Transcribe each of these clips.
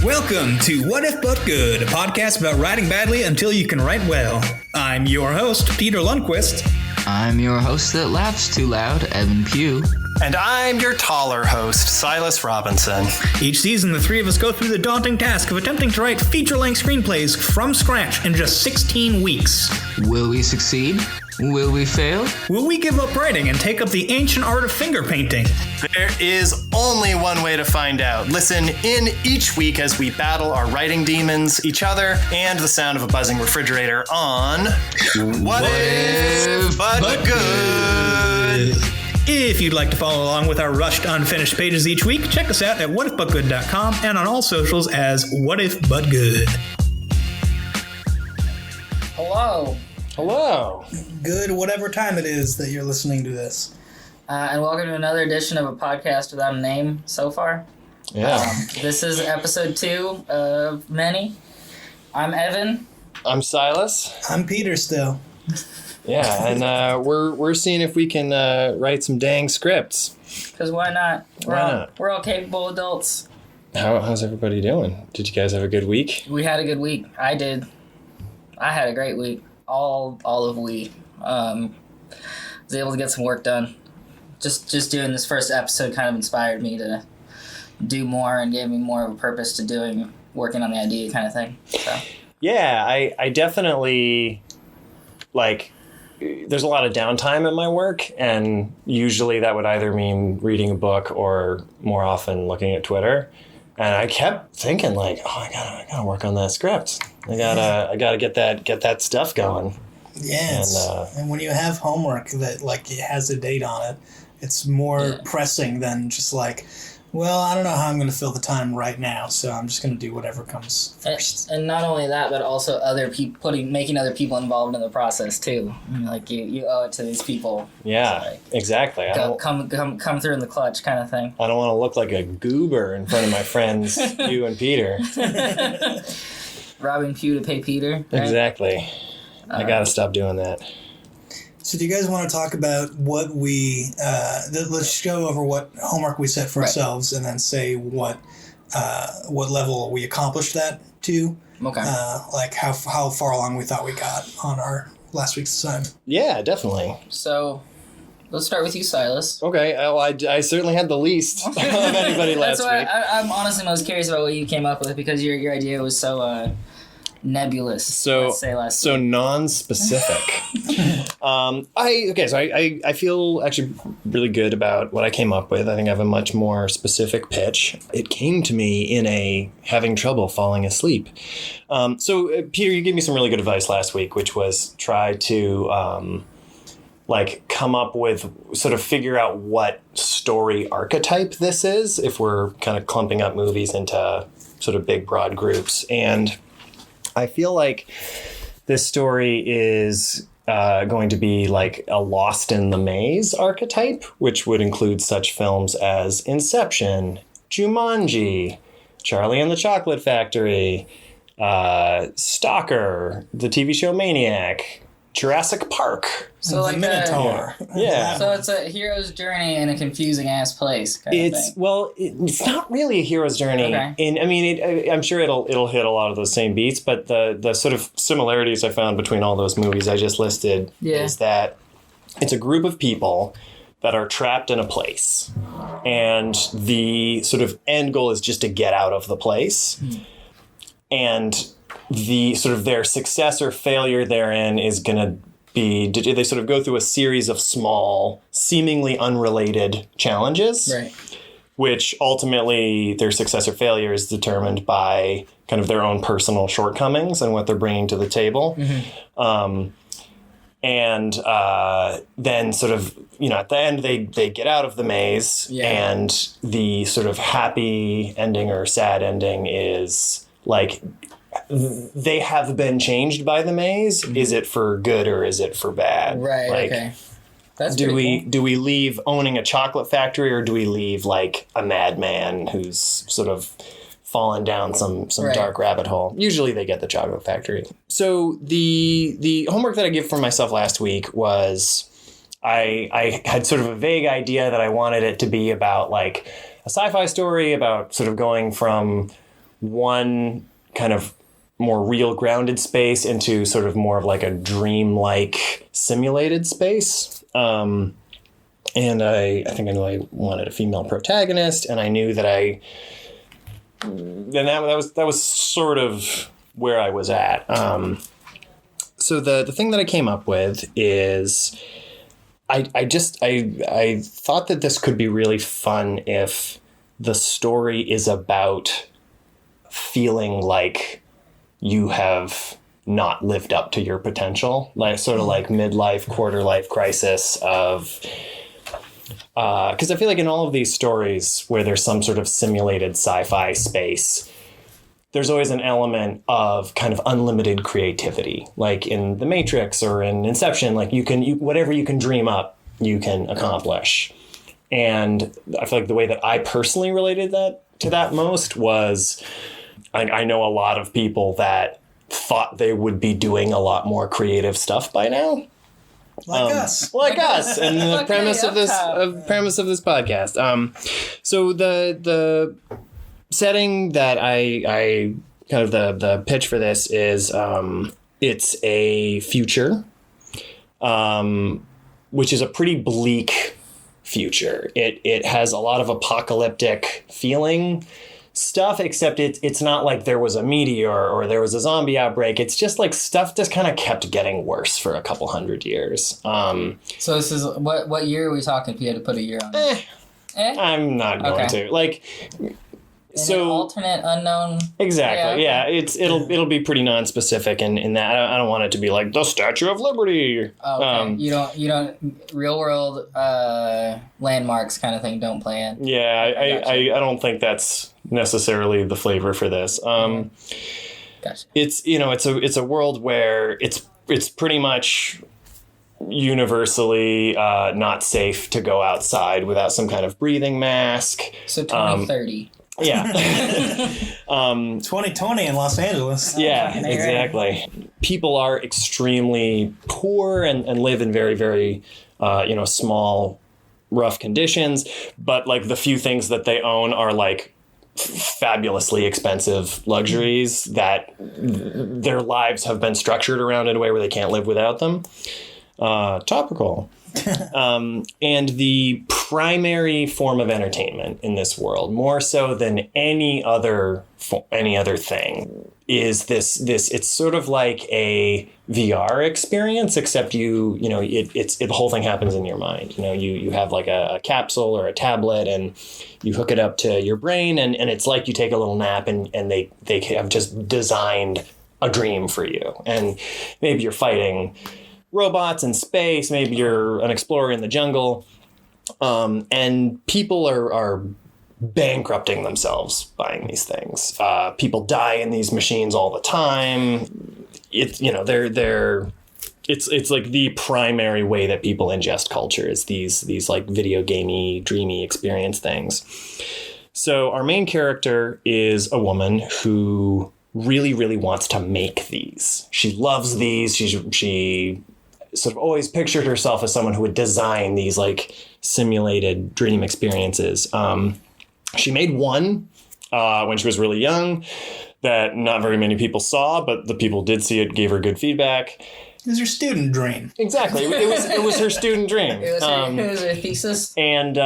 Welcome to What If But Good, a podcast about writing badly until you can write well. I'm your host, Peter Lundquist. I'm your host that laughs too loud, Evan Pugh. And I'm your taller host, Silas Robinson. Each season, the three of us go through the daunting task of attempting to write feature-length screenplays from scratch in just 16 weeks. Will we succeed? Will we fail? Will we give up writing and take up the ancient art of finger painting? There is only one way to find out. Listen in each week as we battle our writing demons, each other, and the sound of a buzzing refrigerator on What If But Good. If you'd like to follow along with our rushed, unfinished pages each week, check us out at whatifbutgood.com and on all socials as Whatifbutgood. Hello. Hello. Good whatever time it is that you're listening to this. And welcome to another edition of a podcast without a name so far. Yeah. This is episode 2 of many. I'm Evan. I'm Silas. I'm Peter still. Yeah, and we're seeing if we can write some dang scripts. Because why not? We're all capable adults. How's everybody doing? Did you guys have a good week? We had a good week. I did. I had a great week. All of we. Was able to get some work done. Just doing this first episode kind of inspired me to do more and gave me more of a purpose to working on the idea kind of thing. So. Yeah, I definitely, there's a lot of downtime at my work, and usually that would either mean reading a book or more often looking at Twitter. And I kept thinking I gotta work on that script. I gotta get that stuff going. Yeah, and when you have homework that it has a date on it, it's more pressing than just I don't know how I'm going to fill the time right now, so I'm just going to do whatever comes first. And not only that, but also other people making other people involved in the process too. You owe it to these people. Yeah, exactly. Come through in the clutch kind of thing. I don't want to look like a goober in front of my friends, you and Peter. Robbing Pew to pay Peter. Right? Exactly. I got to stop doing that. So do you guys want to talk about what let's go over what homework we set for ourselves and then say what level we accomplished that to? Okay. How far along we thought we got on our last week's assignment. Yeah, definitely. So let's start with you, Silas. Okay. Well, I certainly had the least of anybody last week. That's why I'm honestly most curious about what you came up with because your idea was so... nebulous. So non-specific. I feel actually really good about what I came up with. I think I have a much more specific pitch. It came to me in having trouble falling asleep. Peter, you gave me some really good advice last week, which was try to come up with, sort of figure out what story archetype this is, if we're kind of clumping up movies into sort of big broad groups. And I feel like this story is going to be a Lost in the Maze archetype, which would include such films as Inception, Jumanji, Charlie and the Chocolate Factory, Stalker, the TV show Maniac, Jurassic Park. So the Minotaur. Yeah. So it's a hero's journey in a confusing ass place. It's not really a hero's journey. Okay. I'm sure it'll hit a lot of those same beats, but the sort of similarities I found between all those movies I just listed is that it's a group of people that are trapped in a place, and the sort of end goal is just to get out of the place, and the sort of their success or failure therein is going to be, they sort of go through a series of small, seemingly unrelated challenges, right, which ultimately their success or failure is determined by kind of their own personal shortcomings and what they're bringing to the table. Mm-hmm. Then sort of, at the end, they get out of the maze, and the sort of happy ending or sad ending is they have been changed by the maze. Mm-hmm. Is it for good or is it for bad? Right. Okay. That's do we leave owning a chocolate factory, or do we leave a madman who's sort of fallen down some dark rabbit hole? Usually they get the chocolate factory. So the homework that I gave for myself last week was I had sort of a vague idea that I wanted it to be about a sci-fi story about sort of going from one kind of more real grounded space into sort of more of like a dream-like simulated space. And I think I knew I wanted a female protagonist, and I knew that that was sort of where I was at. So the thing that I came up with is I thought that this could be really fun if the story is about feeling like you have not lived up to your potential, like sort of like midlife, quarter life crisis of, because I feel like in all of these stories where there's some sort of simulated sci-fi space, there's always an element of kind of unlimited creativity, like in The Matrix or in Inception. Like whatever you can dream up, you can accomplish. And I feel like the way that I personally related to that most was, I know a lot of people that thought they would be doing a lot more creative stuff by now. Like us. And the premise of this podcast. So the setting that I kind of the pitch for this is it's a future, which is a pretty bleak future. It has a lot of apocalyptic feeling stuff, except it's not like there was a meteor or there was a zombie outbreak. It's just like stuff just kind of kept getting worse for a couple hundred years. So this is what year are we talking if you had to put a year on it? I'm not going to. Like, so an alternate unknown. Exactly. Yeah. It'll be pretty non-specific in that. I don't want it to be like the Statue of Liberty. Okay. You don't real world landmarks kind of thing don't play in. Yeah. I don't think that's necessarily the flavor for this. Gotcha. It's a world where it's pretty much universally not safe to go outside without some kind of breathing mask. So 2030. Yeah. 2020 in Los Angeles. Yeah, exactly. People are extremely poor and live in very, very, small, rough conditions. But like the few things that they own are like fabulously expensive luxuries that their lives have been structured around in a way where they can't live without them. Topical. And the primary form of entertainment in this world, more so than any other thing, is this. It's sort of like a VR experience, except the whole thing happens in your mind. You have like a capsule or a tablet, and you hook it up to your brain, and it's like you take a little nap, and they have just designed a dream for you, and maybe you're fighting robots in space, maybe you're an explorer in the jungle, and people are bankrupting themselves buying these things. People die in these machines all the time. It's like the primary way that people ingest culture is these like video gamey, dreamy experience things. So our main character is a woman who really, really wants to make these. She loves these. She sort of always pictured herself as someone who would design these like simulated dream experiences. She made one when she was really young that not very many people saw, but the people did see it, gave her good feedback. It was her student dream. Exactly. It was her student dream. It was her thesis. And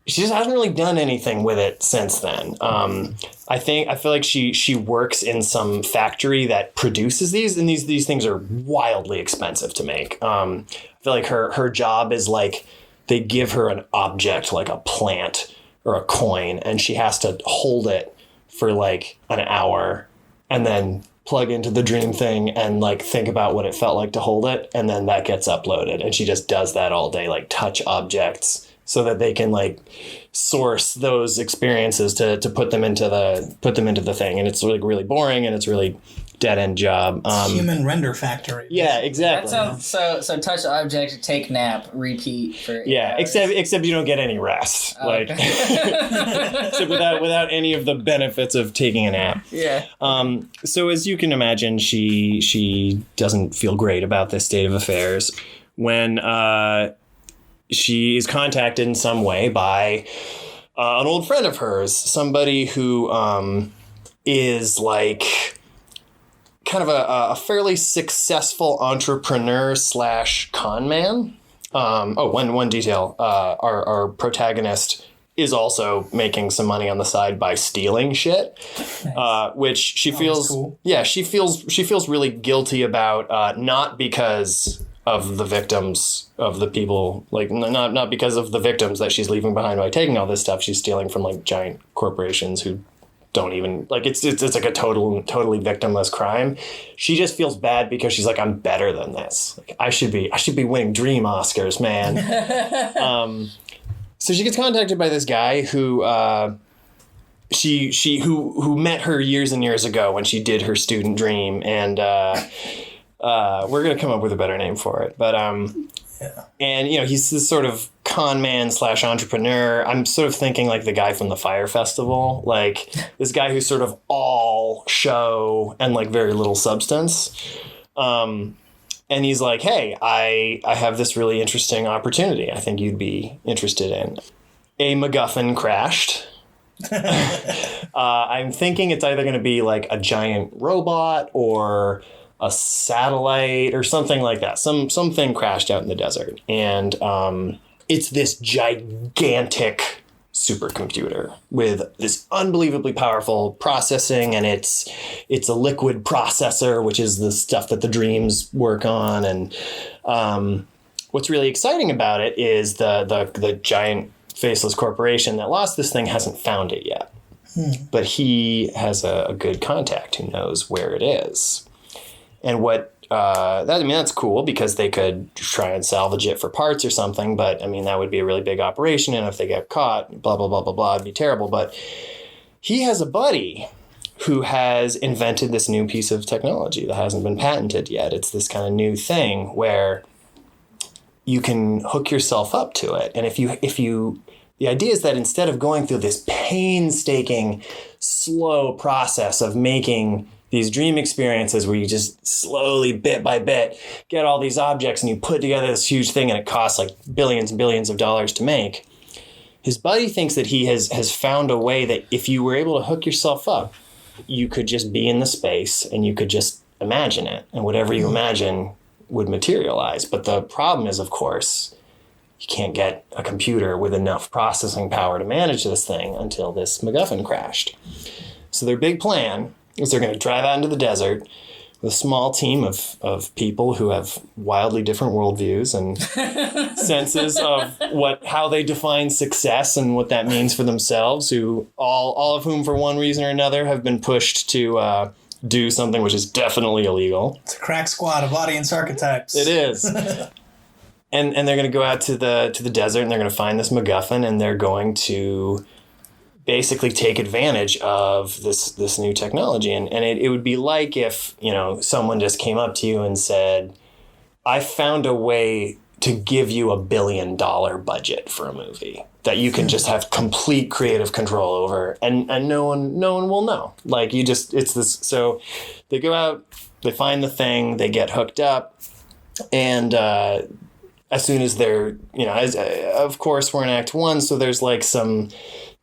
she just hasn't really done anything with it since then. I feel like she works in some factory that produces these, and these things are wildly expensive to make. I feel like her job is like they give her an object like a plant or a coin, and she has to hold it for like an hour and then plug into the dream thing and like think about what it felt like to hold it, and then that gets uploaded, and she just does that all day, like touch objects, so that they can like source those experiences to put them into the thing. And it's like really boring, and it's really dead end job. Human render factory. Yeah, exactly. That sounds so touch object, take nap, repeat for 8 hours. except you don't get any rest. Okay. So without any of the benefits of taking a nap. Yeah. So as you can imagine, she doesn't feel great about this state of affairs when she is contacted in some way by an old friend of hers, somebody who is like kind of a fairly successful entrepreneur / con man. One detail, our protagonist is also making some money on the side by stealing shit, which she feels, cool. she feels really guilty about, not because of the victims of the people, like not because of the victims that she's leaving behind by taking all this stuff. She's stealing from like giant corporations who don't even like it's like a totally victimless crime. She just feels bad because she's like, I'm better than this. Like I should be winning Dream Oscars, man. So she gets contacted by this guy who who met her years and years ago when she did her student dream, and we're gonna come up with a better name for it. But and he's this sort of con man / entrepreneur. I'm sort of thinking like the guy from the Fire Festival, like this guy who's sort of all show and like very little substance. And he's like, hey, I have this really interesting opportunity I think you'd be interested in. A MacGuffin crashed. I'm thinking it's either going to be like a giant robot or a satellite or something like that. Something crashed out in the desert. And it's this gigantic supercomputer with this unbelievably powerful processing, and it's a liquid processor, which is the stuff that the dreams work on. And what's really exciting about it is the giant faceless corporation that lost this thing hasn't found it yet. But he has a good contact who knows where it is. And that's cool because they could try and salvage it for parts or something. But I mean, that would be a really big operation. And if they get caught, blah, blah, blah, blah, blah, it'd be terrible. But he has a buddy who has invented this new piece of technology that hasn't been patented yet. It's this kind of new thing where you can hook yourself up to it. And the idea is that instead of going through this painstaking, slow process of making these dream experiences where you just slowly, bit by bit, get all these objects and you put together this huge thing and it costs like billions and billions of dollars to make. His buddy thinks that he has found a way that if you were able to hook yourself up, you could just be in the space and you could just imagine it. And whatever you imagine would materialize. But the problem is, of course, you can't get a computer with enough processing power to manage this thing until this MacGuffin crashed. So their big plan is they're going to drive out into the desert with a small team of people who have wildly different worldviews and senses of how they define success and what that means for themselves, who all of whom, for one reason or another, have been pushed to do something which is definitely illegal. It's a crack squad of audience archetypes. It is. And they're going to go out to the desert and they're going to find this MacGuffin and they're going to basically take advantage of this new technology. And it would be like if, someone just came up to you and said, I found a way to give you $1 billion budget for a movie that you can just have complete creative control over and no one will know. Like it's this. So they go out, they find the thing, they get hooked up, and as soon as they're, of course we're in Act 1, so there's like some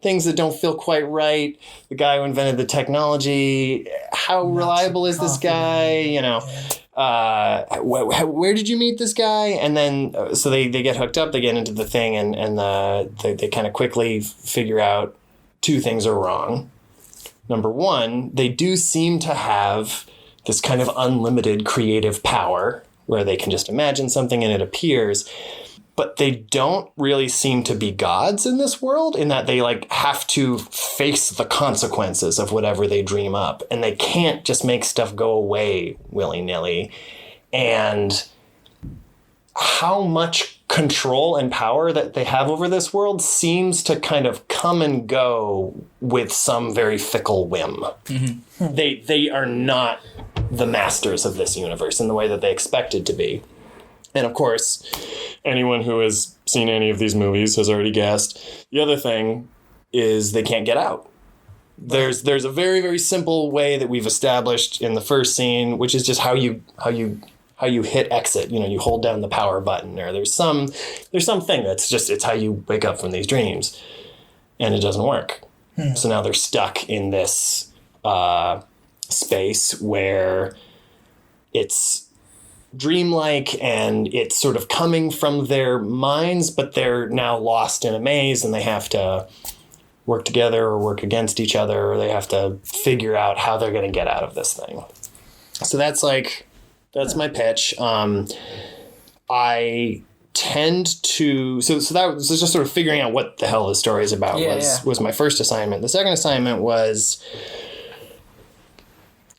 things that don't feel quite right. The guy who invented the technology, how reliable is this guy? Where did you meet this guy? And then, so they get hooked up, they get into the thing, and they kind of quickly figure out two things are wrong. Number one, they do seem to have this kind of unlimited creative power where they can just imagine something and it appears. But they don't really seem to be gods in this world, in that they have to face the consequences of whatever they dream up. And they can't just make stuff go away willy-nilly. And how much control and power that they have over this world seems to kind of come and go with some very fickle whim. Mm-hmm. They are not the masters of this universe in the way that they expected to be. And of course, anyone who has seen any of these movies has already guessed. The other thing is they can't get out. There's a very, very simple way that we've established in the first scene, which is just how you hit exit. You hold down the power button, or there's something that's just, it's how you wake up from these dreams, and it doesn't work. So now they're stuck in this space where it's dreamlike and it's sort of coming from their minds, but they're now lost in a maze and they have to work together or work against each other, or they have to figure out how they're going to get out of this thing. So that's my pitch. I tend to, so that was just sort of figuring out what the hell the story is about was my first assignment. The second assignment was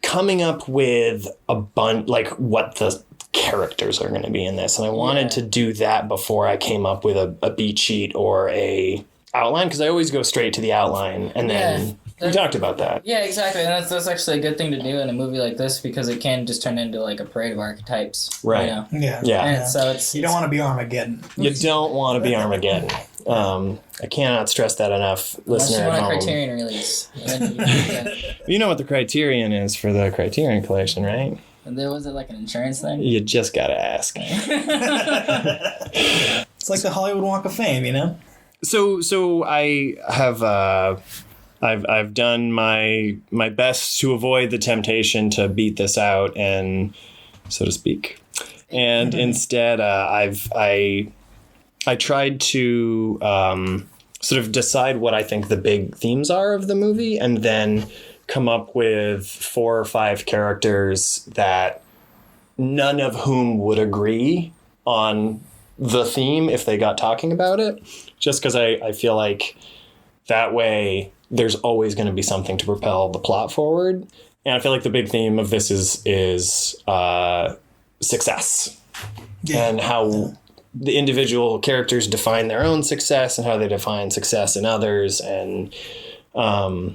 coming up with a bunch, like what the characters are going to be in this. And I wanted to do that before I came up with a beat sheet or a outline, because I always go straight to the outline and then we talked about that. Yeah, exactly. And that's actually a good thing to do in a movie like this, because it can just turn into like a parade of archetypes. Right. You know? Yeah. And so you don't want to be Armageddon. You don't want to be Armageddon. I cannot stress that enough, listener at home. Unless you want a Criterion release. You know what the Criterion is for the Criterion Collection, right? And there was it like an insurance thing? You just gotta ask. It's like the Hollywood Walk of Fame, you know? So I have I've done my best to avoid the temptation to beat this out, and so to speak, and instead I tried to sort of decide what I think the big themes are of the movie, and then come up with 4 or 5 characters that none of whom would agree on the theme if they got talking about it, just because I feel like that way there's always going to be something to propel the plot forward. And I feel like the big theme of this is success, and how the individual characters define their own success and how they define success in others, and how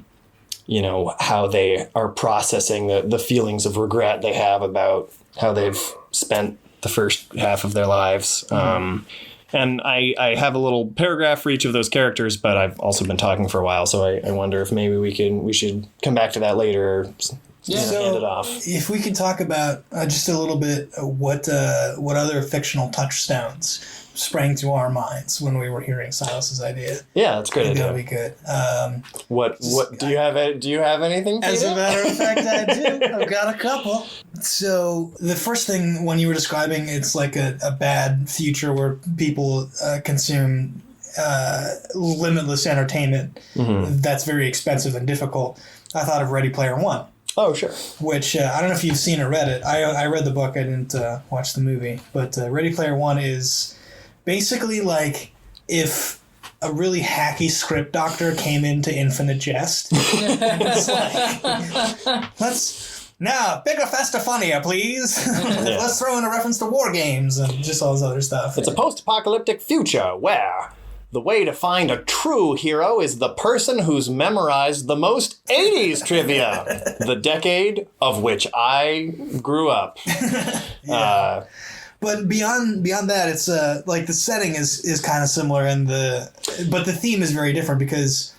they are processing the feelings of regret they have about how they've spent the first half of their lives. And I have a little paragraph for each of those characters, but I've also been talking for a while, so I wonder if maybe we should come back to that later. Hand it off. If we could talk about just a little bit what other fictional touchstones sprang to our minds when we were hearing Silas's idea. Yeah, that's a great idea. That'd be good. What do you have anything, Peter? As a matter of fact, I do. I've got a couple. So the first thing, when you were describing, it's like a bad future where people consume limitless entertainment that's very expensive and difficult. I thought of Ready Player One. Oh, sure. Which, I don't know if you've seen or read it. I read the book. I didn't watch the movie. But Ready Player One is basically like if a really hacky script doctor came into Infinite Jest. It's like, now, bigger, faster, funnier, please. Let's throw in a reference to war games and just all this other stuff. It's a post-apocalyptic future where the way to find a true hero is the person who's memorized the most 80s trivia, the decade of which I grew up. But beyond that, it's like the setting is kind of similar, but the theme is very different because.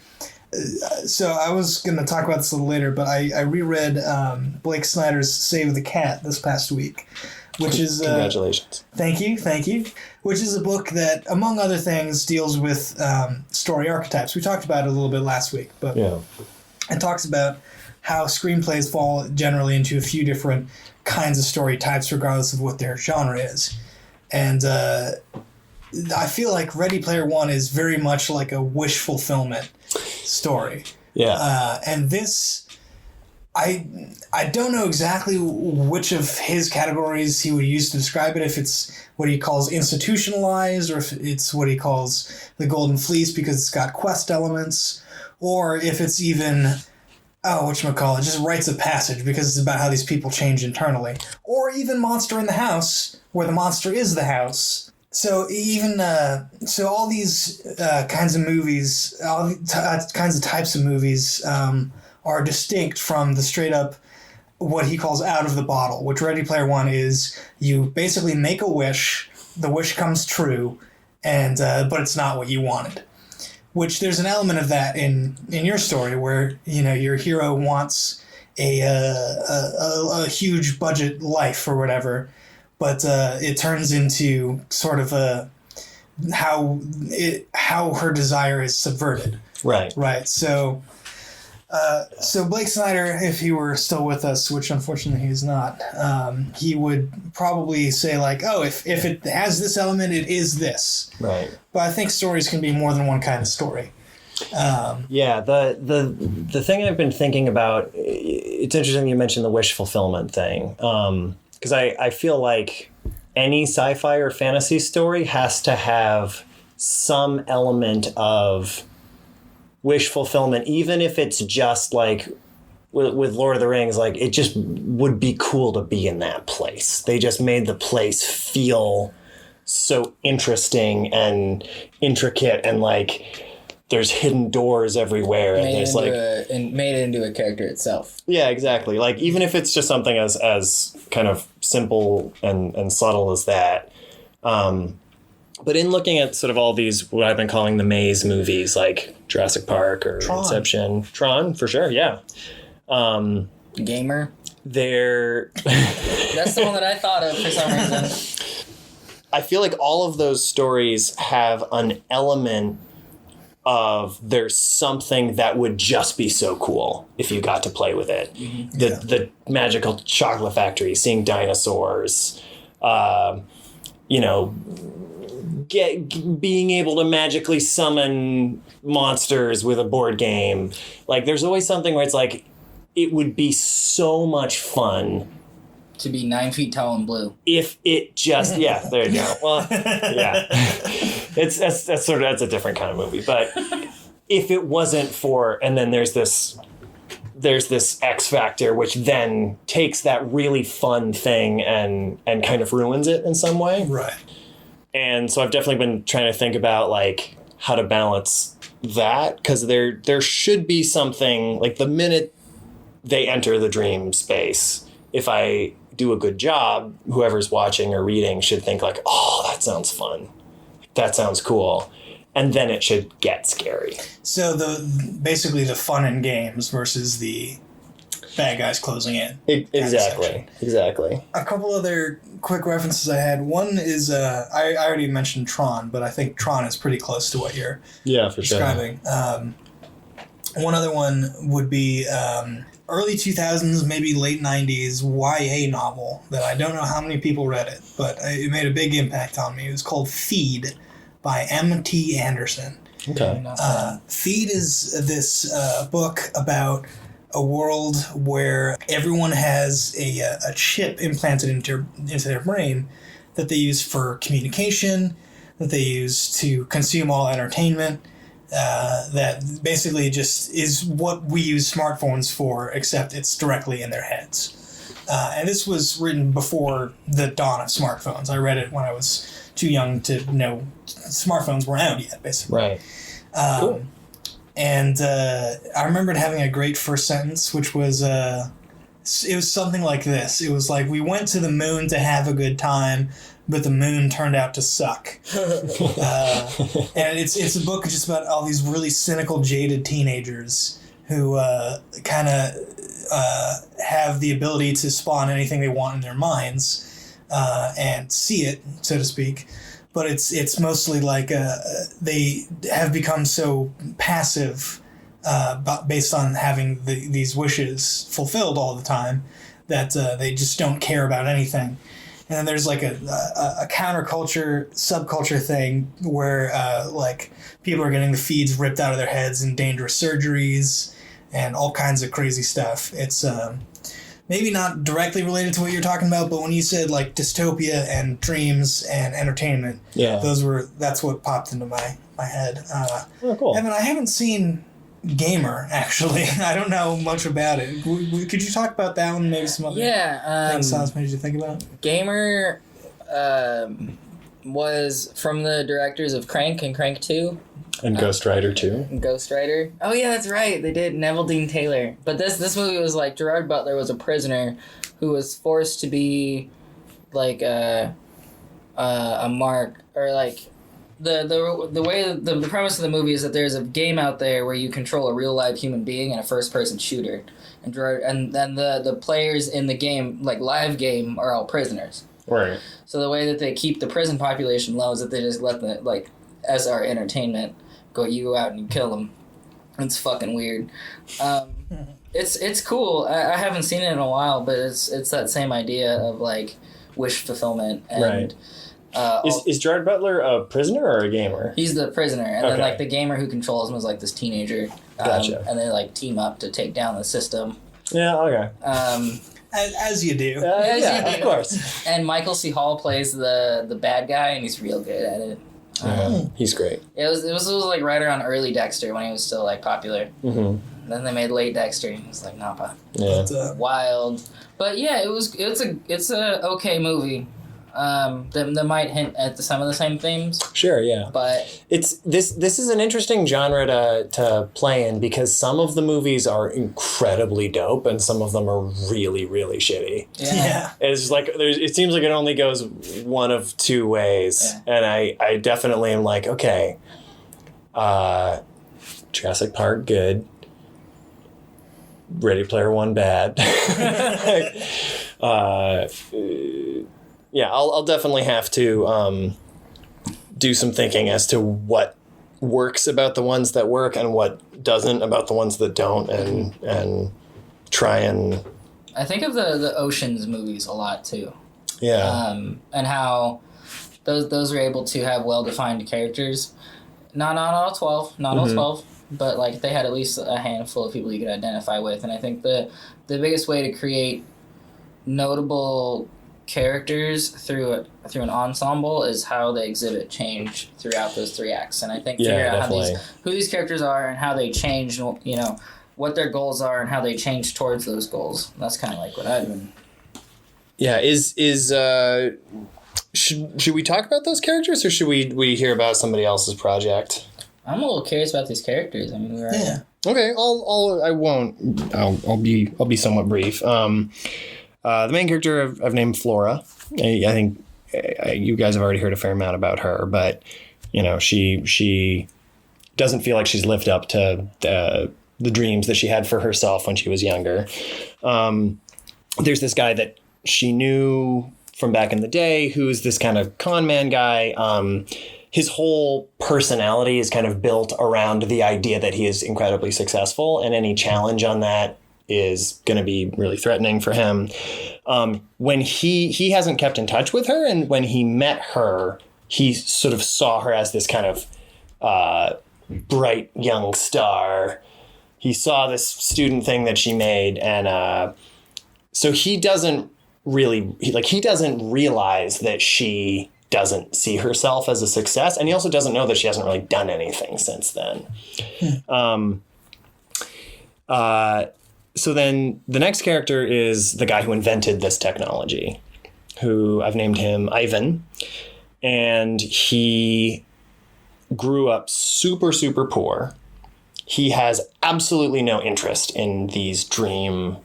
So I was going to talk about this a little later, but I reread Blake Snyder's Save the Cat this past week, which is congratulations. Thank you. Which is a book that, among other things, deals with story archetypes. We talked about it a little bit last week, but it talks about how screenplays fall generally into a few different kinds of story types, regardless of what their genre is. And I feel like Ready Player One is very much like a wish fulfillment story. Yeah. And this, I don't know exactly which of his categories he would use to describe it, if it's what he calls institutionalized, or if it's what he calls the Golden Fleece because it's got quest elements, or if it's even, whatchamacallit, just rites of passage because it's about how these people change internally, or even Monster in the House, where the monster is the house. So even so, all these kinds of movies, all kinds of types of movies are distinct from the straight up what he calls out of the bottle, which Ready Player One is. You basically make a wish, the wish comes true, and but it's not what you wanted. Which there's an element of that in your story where your hero wants a huge budget life or whatever. But it turns into sort of how her desire is subverted. Right. Right. So So Blake Snyder, if he were still with us, which unfortunately he's not, he would probably say like, oh, if it has this element, it is this. Right. But I think stories can be more than one kind of story. Yeah, the thing I've been thinking about, it's interesting you mentioned the wish fulfillment thing, because I feel like any sci-fi or fantasy story has to have some element of wish fulfillment, even if it's just like with Lord of the Rings, like it just would be cool to be in that place. They just made the place feel so interesting and intricate, and like there's hidden doors everywhere, and there's like made it into a character itself. Yeah, exactly. Like even if it's just something as kind of simple and subtle as that. But in looking at sort of all these, what I've been calling the maze movies, like Jurassic Park or Inception, Tron, for sure, yeah. Gamer. They're... That's the one that I thought of for some reason. I feel like all of those stories have an element of there's something that would just be so cool if you got to play with it. Mm-hmm. The magical chocolate factory, seeing dinosaurs, being able to magically summon monsters with a board game. Like there's always something where it's like, it would be so much fun to be 9 feet tall and blue. If it just, yeah, there you go. Well, yeah, that's a different kind of movie. But if it wasn't for, and then there's this X factor, which then takes that really fun thing and kind of ruins it in some way. Right. And so I've definitely been trying to think about like how to balance that, because there should be something like the minute they enter the dream space, if I do a good job, whoever's watching or reading should think like, oh, that sounds fun. That sounds cool. And then it should get scary. So basically the fun and games versus the bad guys closing in. Exactly. A couple other quick references I had. One is, I already mentioned Tron, but I think Tron is pretty close to what you're describing. Sure. One other one would be early 2000s, maybe late 90s YA novel that I don't know how many people read it, but it made a big impact on me. It was called Feed by M.T. Anderson. Okay. Feed is this book about a world where everyone has a chip implanted into their brain that they use for communication, that they use to consume all entertainment, that basically just is what we use smartphones for, except it's directly in their heads. And this was written before the dawn of smartphones. I read it when I was too young to know smartphones weren't out yet, basically. Right. Cool. And I remembered having a great first sentence, which was, it was something like this. It was like, we went to the moon to have a good time, but the moon turned out to suck. And it's a book just about all these really cynical, jaded teenagers who kind of have the ability to spawn anything they want in their minds and see it, so to speak. But it's mostly like they have become so passive based on having these wishes fulfilled all the time that they just don't care about anything. And then there's like a counterculture, subculture thing where like people are getting the feeds ripped out of their heads and dangerous surgeries and all kinds of crazy stuff. It's maybe not directly related to what you're talking about, but when you said like dystopia and dreams and entertainment, that's what popped into my head. Cool. Evan, I haven't seen Gamer, actually. I don't know much about it. Could you talk about that one? Maybe some other things Silas made you think about? Gamer was from the directors of Crank and Crank 2. And Ghost Rider 2. Ghost Rider. Oh, yeah, that's right. They did. Neville Dean Taylor. But this movie was like Gerard Butler was a prisoner who was forced to be like a mark, or like the way the premise of the movie is that there's a game out there where you control a real live human being and a first person shooter, and then the players in the game, like live game, are all prisoners. Right. So the way that they keep the prison population low is that they just let the like as our entertainment you go out and you kill them. It's fucking weird. It's cool. I haven't seen it in a while, but it's that same idea of like wish fulfillment. And, is Gerard Butler a prisoner or a gamer? He's the prisoner, and then like the gamer who controls him is like this teenager. Gotcha. And they like team up to take down the system. Yeah. Okay. As you do. Yeah, of course. And Michael C. Hall plays the bad guy, and he's real good at it. He's great. It was like right around early Dexter when he was still like popular. Mm-hmm. Then they made late Dexter, and he was like, nah, Yeah. But, wild. But yeah, it's a okay movie. That might hint at some of the same themes. Sure, yeah. But this is an interesting genre to play in because some of the movies are incredibly dope and some of them are really, really shitty. yeah. It's like it seems like it only goes one of two ways. Yeah. And I definitely am like, okay, Jurassic Park good. Ready Player One bad. Yeah, I'll definitely have to do some thinking as to what works about the ones that work and what doesn't about the ones that don't, and try and. I think of the Ocean's movies a lot too. Yeah. And how those are able to have well defined characters. Not all 12, all 12, but like they had at least a handful of people you could identify with, and I think the biggest way to create notable characters through an ensemble is how they exhibit change throughout those 3 acts, and I think figure out who these characters are and how they change, what their goals are and how they change towards those goals. That's kind of like what I've been. Yeah, should we talk about those characters or should we hear about somebody else's project? I'm a little curious about these characters. I mean, we were Okay, I'll be somewhat brief. The main character I've named Flora. I think you guys have already heard a fair amount about her, but she doesn't feel like she's lived up to the dreams that she had for herself when she was younger. There's this guy that she knew from back in the day who's this kind of con man guy. His whole personality is kind of built around the idea that he is incredibly successful, and any challenge on that is going to be really threatening for him. When he hasn't kept in touch with her, and when he met her, he sort of saw her as this kind of bright young star. He saw this student thing that she made, and so he doesn't realize that she doesn't see herself as a success, and he also doesn't know that she hasn't really done anything since then. So then the next character is the guy who invented this technology, who I've named him Ivan. And he grew up super, super poor. He has absolutely no interest in these dream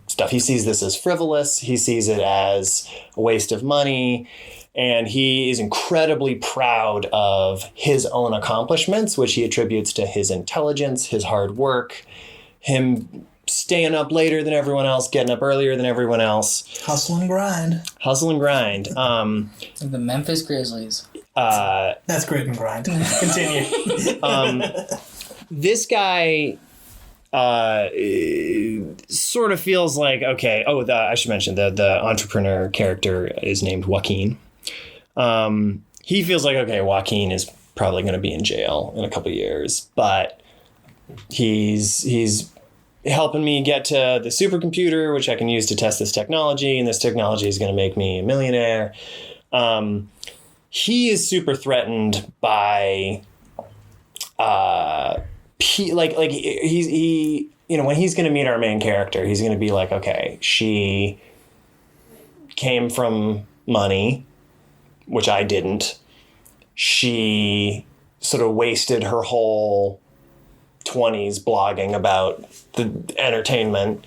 stuff. He sees this as frivolous. He sees it as a waste of money. And he is incredibly proud of his own accomplishments, which he attributes to his intelligence, his hard work, him staying up later than everyone else, getting up earlier than everyone else. Hustle and grind. The Memphis Grizzlies. That's great and grind. Continue. This guy sort of feels like, okay, I should mention the entrepreneur character is named Joaquin. He feels like, okay, Joaquin is probably going to be in jail in a couple of years, but he's helping me get to the supercomputer, which I can use to test this technology, and this technology is going to make me a millionaire. He is super threatened by, he when he's going to meet our main character, he's going to be like, okay, she came from money, which I didn't. She sort of wasted her whole 20s blogging about the entertainment,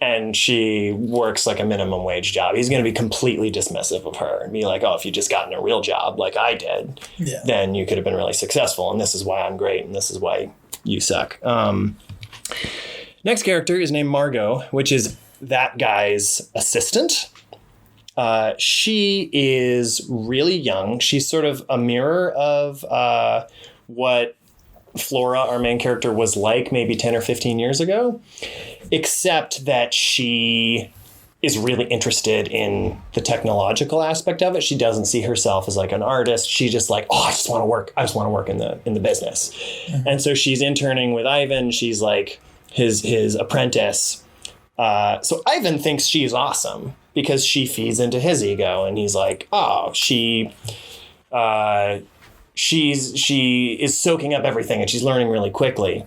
and she works like a minimum wage job. He's going to be completely dismissive of her and be like, oh, if you just gotten a real job like I did, then you could have been really successful, and this is why I'm great, and this is why you suck. Next character is named Margot, which is that guy's assistant. She is really young. She's sort of a mirror of what Flora, our main character, was like maybe 10 or 15 years ago, except that she is really interested in the technological aspect of it. She doesn't see herself as like an artist. She just like, I just want to work. I just want to work in the business. Mm-hmm. And so she's interning with Ivan. She's like his apprentice. So Ivan thinks she's awesome because she feeds into his ego, and he's like, she is soaking up everything and she's learning really quickly.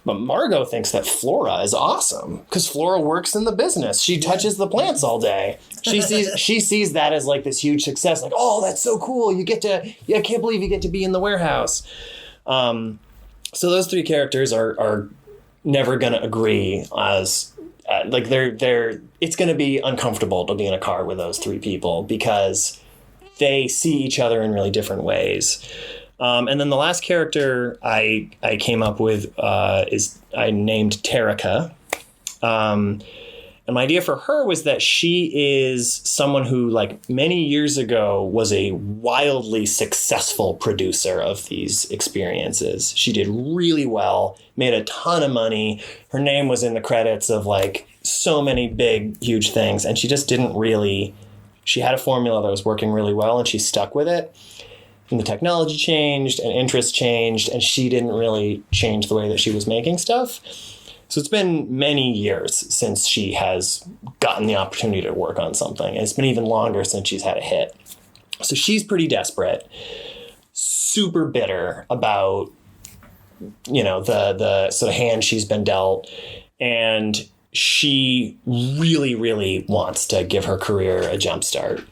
But Margot thinks that Flora is awesome because Flora works in the business. She touches the plants all day. She sees that as like this huge success. Like, that's so cool. I can't believe you get to be in the warehouse. So those three characters are never going to agree as it's going to be uncomfortable to be in a car with those three people because they see each other in really different ways. And then the last character I came up with is I named Tarika. And my idea for her was that she is someone who, like, many years ago was a wildly successful producer of these experiences. She did really well, made a ton of money. Her name was in the credits of, like, so many big, huge things. And she just didn't really... She had a formula that was working really well, and she stuck with it. And the technology changed, and interests changed, and she didn't really change the way that she was making stuff. So it's been many years since she has gotten the opportunity to work on something. And it's been even longer since she's had a hit. So she's pretty desperate, super bitter about, the sort of hand she's been dealt. And she really, really wants to give her career a jump start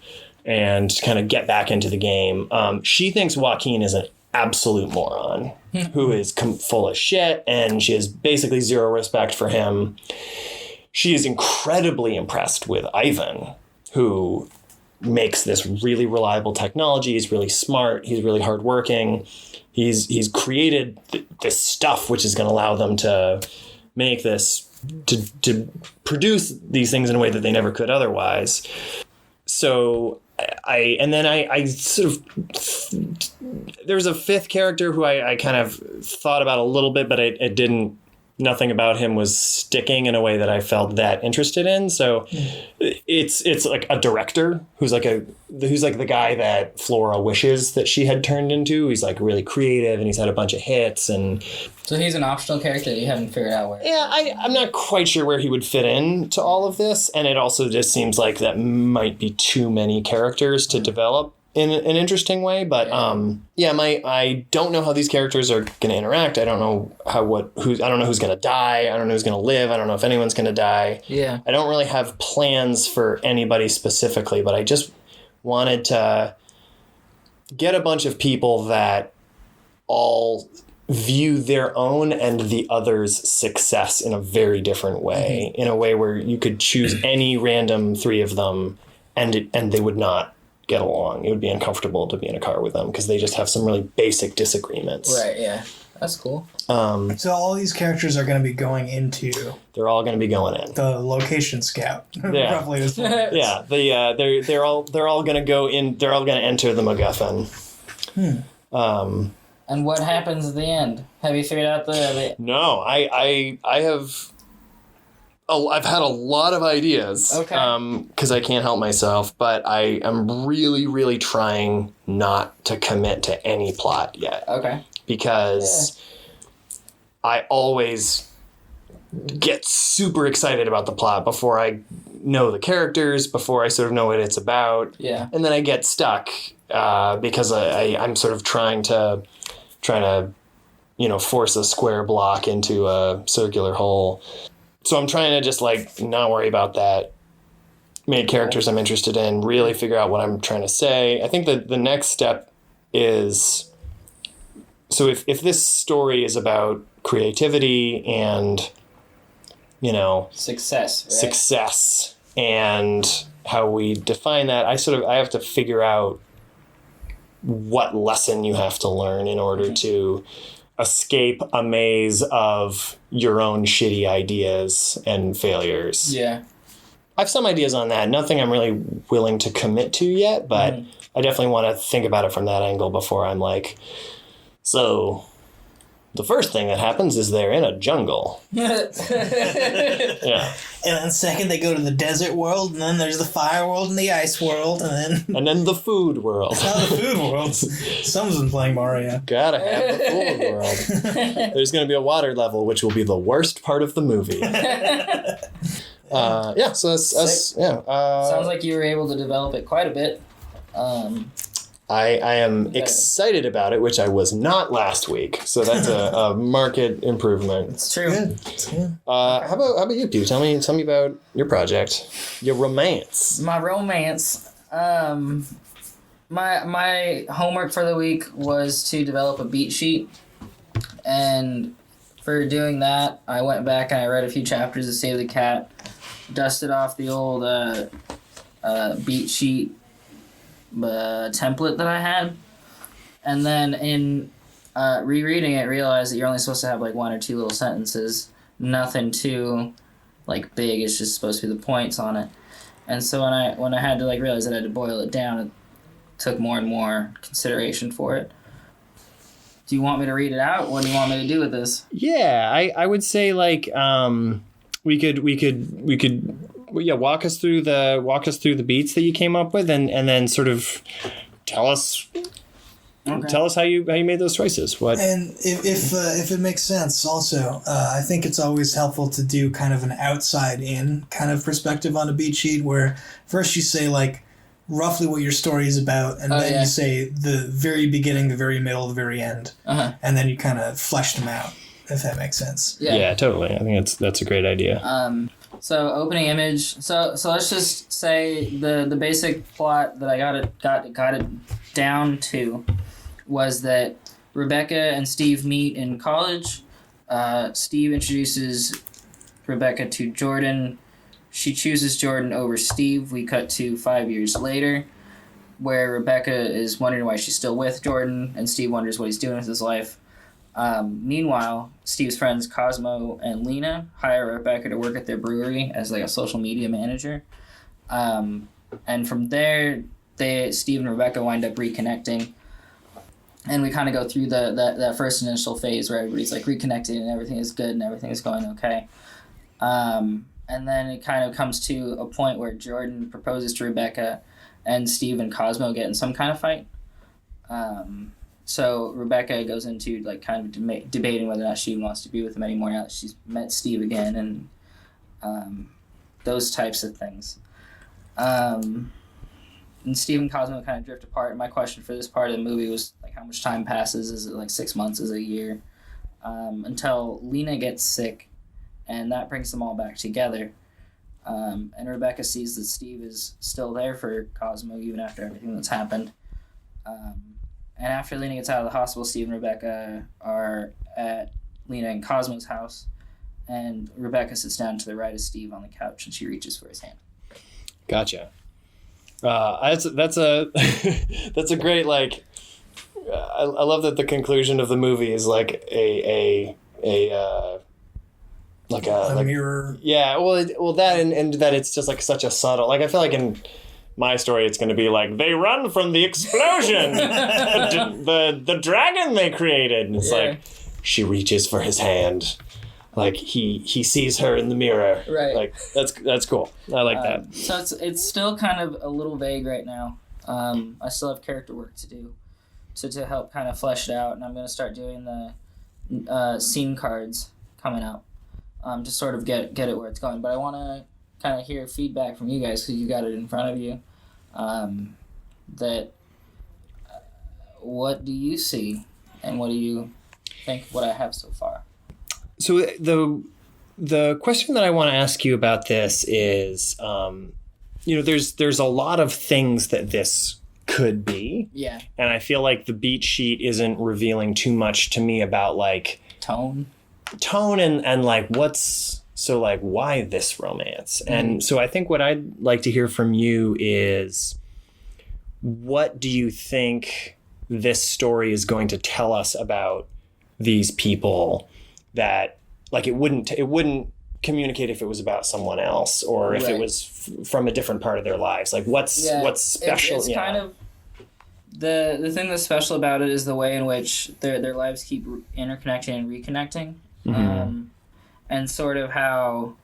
and kind of get back into the game. She thinks Joaquin is an absolute moron who is full of shit, and she has basically zero respect for him. She is incredibly impressed with Ivan, who makes this really reliable technology. He's really smart. He's really hardworking. He's created this stuff which is going to allow them to make this, to produce these things in a way that they never could otherwise. So I sort of, there was a fifth character who I kind of thought about a little bit, but it didn't, nothing about him was sticking in a way that I felt that interested in. So it's like a director who's like the guy that Flora wishes that she had turned into. He's like really creative, and he's had a bunch of hits. And so he's an optional character that you haven't figured out where. Yeah, I'm not quite sure where he would fit in to all of this. And it also just seems like that might be too many characters to develop in an interesting way. But I don't know how these characters are going to interact. I don't know I don't know who's going to die. I don't know who's going to live. I don't know if anyone's going to die. Yeah. I don't really have plans for anybody specifically, but I just wanted to get a bunch of people that all view their own and the other's success in a very different way, in a way where you could choose any random three of them and they would not get along. It would be uncomfortable to be in a car with them because they just have some really basic disagreements. Right, yeah. That's cool. So all these characters are going to be going into... They're all going to be going in. The location scout. Yeah. Roughly this point. Yeah. They're all going to go in. They're all going to enter the MacGuffin. And what happens at the end? Have you figured out the... No, I have... Oh, I've had a lot of ideas. Okay. Because I can't help myself, but I am really, really trying not to commit to any plot yet. Okay. Because I always get super excited about the plot before I know the characters, before I sort of know what it's about. Yeah. And then I get stuck because I'm sort of trying to force a square block into a circular hole. So I'm trying to just not worry about that. Make characters I'm interested in, really figure out what I'm trying to say. I think that the next step is, so if this story is about creativity and, success, right? Success and how we define that, I have to figure out what lesson you have to learn in order to escape a maze of your own shitty ideas and failures. Yeah. I have some ideas on that. Nothing I'm really willing to commit to yet, but I definitely want to think about it from that angle before I'm So, the first thing that happens is they're in a jungle. Yeah. And then second, they go to the desert world, and then there's the fire world and the ice world, and then the food world. the food world. Someone's been playing Mario. Gotta have the food world. There's gonna be a water level, which will be the worst part of the movie. So that's us. Yeah. Sounds like you were able to develop it quite a bit. I am excited about it, which I was not last week. So that's a market improvement. It's true. Good. Yeah. How about you, Pew? Tell me about your project, your romance. My romance. My homework for the week was to develop a beat sheet, and for doing that, I went back and I read a few chapters of Save the Cat, dusted off the old beat sheet template that I had, and then in rereading it, realized that you're only supposed to have like one or two little sentences, nothing too like big. It's just supposed to be the points on it. And so when I had to like realize that I had to boil it down, it took more and more consideration for it. Do you want me to read it out? What do you want me to do with this? Yeah, I would say like we could walk us through the beats that you came up with, and then sort of tell us how you made those choices. What? And if it makes sense, also, I think it's always helpful to do kind of an outside in kind of perspective on a beat sheet, where first you say like roughly what your story is about, and then you say the very beginning, the very middle, the very end, and then you kind of flesh them out. If that makes sense. Yeah, totally. I think that's a great idea. So opening image. So let's just say the basic plot that I got it down to was that Rebecca and Steve meet in college. Steve introduces Rebecca to Jordan. She chooses Jordan over Steve. We cut to 5 years later, where Rebecca is wondering why she's still with Jordan, and Steve wonders what he's doing with his life. Meanwhile, Steve's friends Cosmo and Lena hire Rebecca to work at their brewery as like a social media manager. And from there, Steve and Rebecca wind up reconnecting. And we kind of go through that first initial phase where everybody's like reconnected and everything is good and everything is going okay. And then it kind of comes to a point where Jordan proposes to Rebecca and Steve and Cosmo get in some kind of fight. So Rebecca goes into like kind of debating whether or not she wants to be with him anymore now that she's met Steve again, and those types of things. And Steve and Cosmo kind of drift apart. And my question for this part of the movie was like, how much time passes? Is it like 6 months? Is it a year? Until Lena gets sick, and that brings them all back together. And Rebecca sees that Steve is still there for Cosmo even after everything that's happened. And after Lena gets out of the hospital, Steve and Rebecca are at Lena and Cosmo's house, and Rebecca sits down to the right of Steve on the couch, and she reaches for his hand. Gotcha. That's a that's a great like. I love that the conclusion of the movie is like a mirror. Yeah, well that and that it's just like such a subtle. Like I feel like in my story, it's going to be like, they run from the explosion, the dragon they created. And it's like, she reaches for his hand. Like, he sees her in the mirror. Right. Like, that's cool. I like that. So it's still kind of a little vague right now. I still have character work to do to help kind of flesh it out. And I'm going to start doing the scene cards coming up to sort of get it where it's going. But I want to kind of hear feedback from you guys because you got it in front of you. What do you see, and what do you think what I have so far? So the question that I want to ask you about this is, there's a lot of things that this could be. Yeah. And I feel like the beat sheet isn't revealing too much to me about like tone and like why this romance? And so I think what I'd like to hear from you is, what do you think this story is going to tell us about these people that like it wouldn't communicate if it was about someone else or if it was from a different part of their lives? Like what's special? It's kind of The thing that's special about it is the way in which their lives keep interconnecting and reconnecting, and sort of how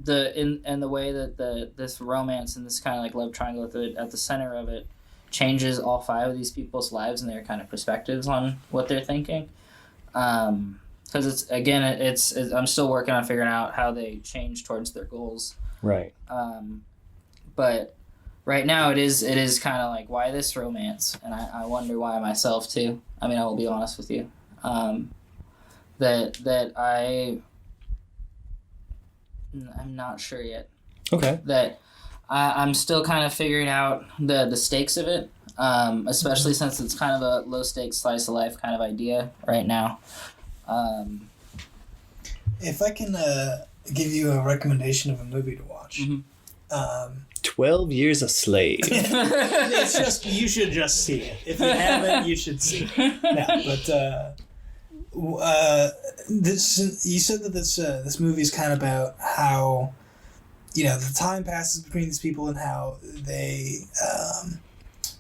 the way that this romance and this kind of like love triangle at the center of it changes all 5 of these people's lives and their kind of perspectives on what they're thinking. Because it's I'm still working on figuring out how they change towards their goals. Right. But right now it is kind of like, why this romance? And I wonder why myself too. I mean, I will be honest with you. I'm not sure yet. Okay. That I'm still kind of figuring out the stakes of it, especially since it's kind of a low stakes slice of life kind of idea right now. If I can give you a recommendation of a movie to watch. 12 Years a Slave. It's just, you should just see it. If you haven't, you should see it. No, but you said that this movie is kind of about how, the time passes between these people and how they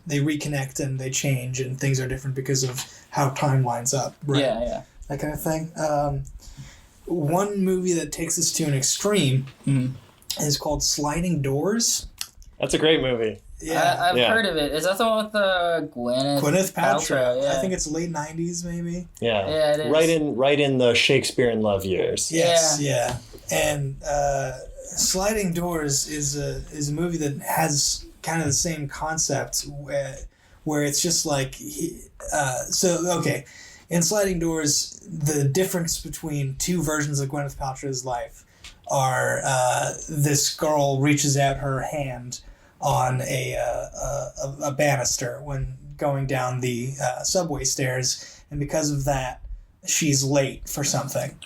reconnect and they change and things are different because of how time lines up. Right? Yeah. That kind of thing. One movie that takes this to an extreme is called Sliding Doors. That's a great movie. Yeah, I've heard of it. Is that the one with Gwyneth Paltrow? Yeah. I think it's late 90s, maybe. Yeah, it is. Right in the Shakespeare in Love years. Yes, yeah. And Sliding Doors is a movie that has kind of the same concept where it's just like in Sliding Doors, the difference between 2 versions of Gwyneth Paltrow's life are this girl reaches out her hand on a banister when going down the subway stairs, and because of that, she's late for something.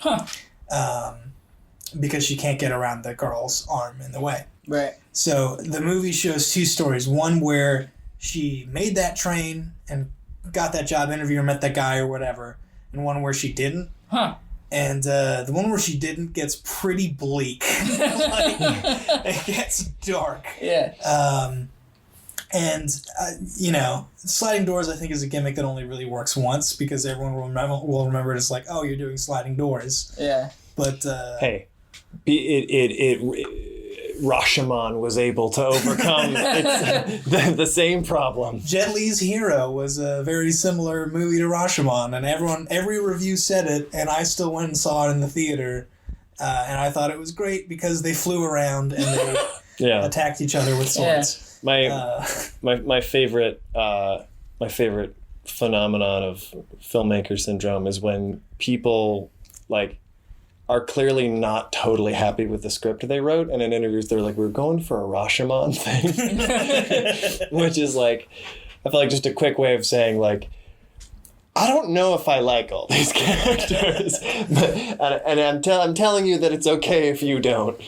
Because she can't get around the girl's arm in the way. Right. So the movie shows 2 stories. One where she made that train and got that job interview or met that guy or whatever, and one where she didn't. And the one where she didn't gets pretty bleak. It gets dark. Yeah. Sliding Doors, I think, is a gimmick that only really works once because everyone will remember it as like, oh, you're doing Sliding Doors. Yeah. But hey, Rashomon was able to overcome the same problem. Jet Li's Hero was a very similar movie to Rashomon, and every review said it, and I still went and saw it in the theater, and I thought it was great because they flew around and they attacked each other with swords. My favorite phenomenon of filmmaker syndrome is when people are clearly not totally happy with the script they wrote, and in interviews they're like, we're going for a Rashomon thing. Which is like, I feel like just a quick way of saying like, I don't know if I like all these characters, and I'm telling you that it's okay if you don't.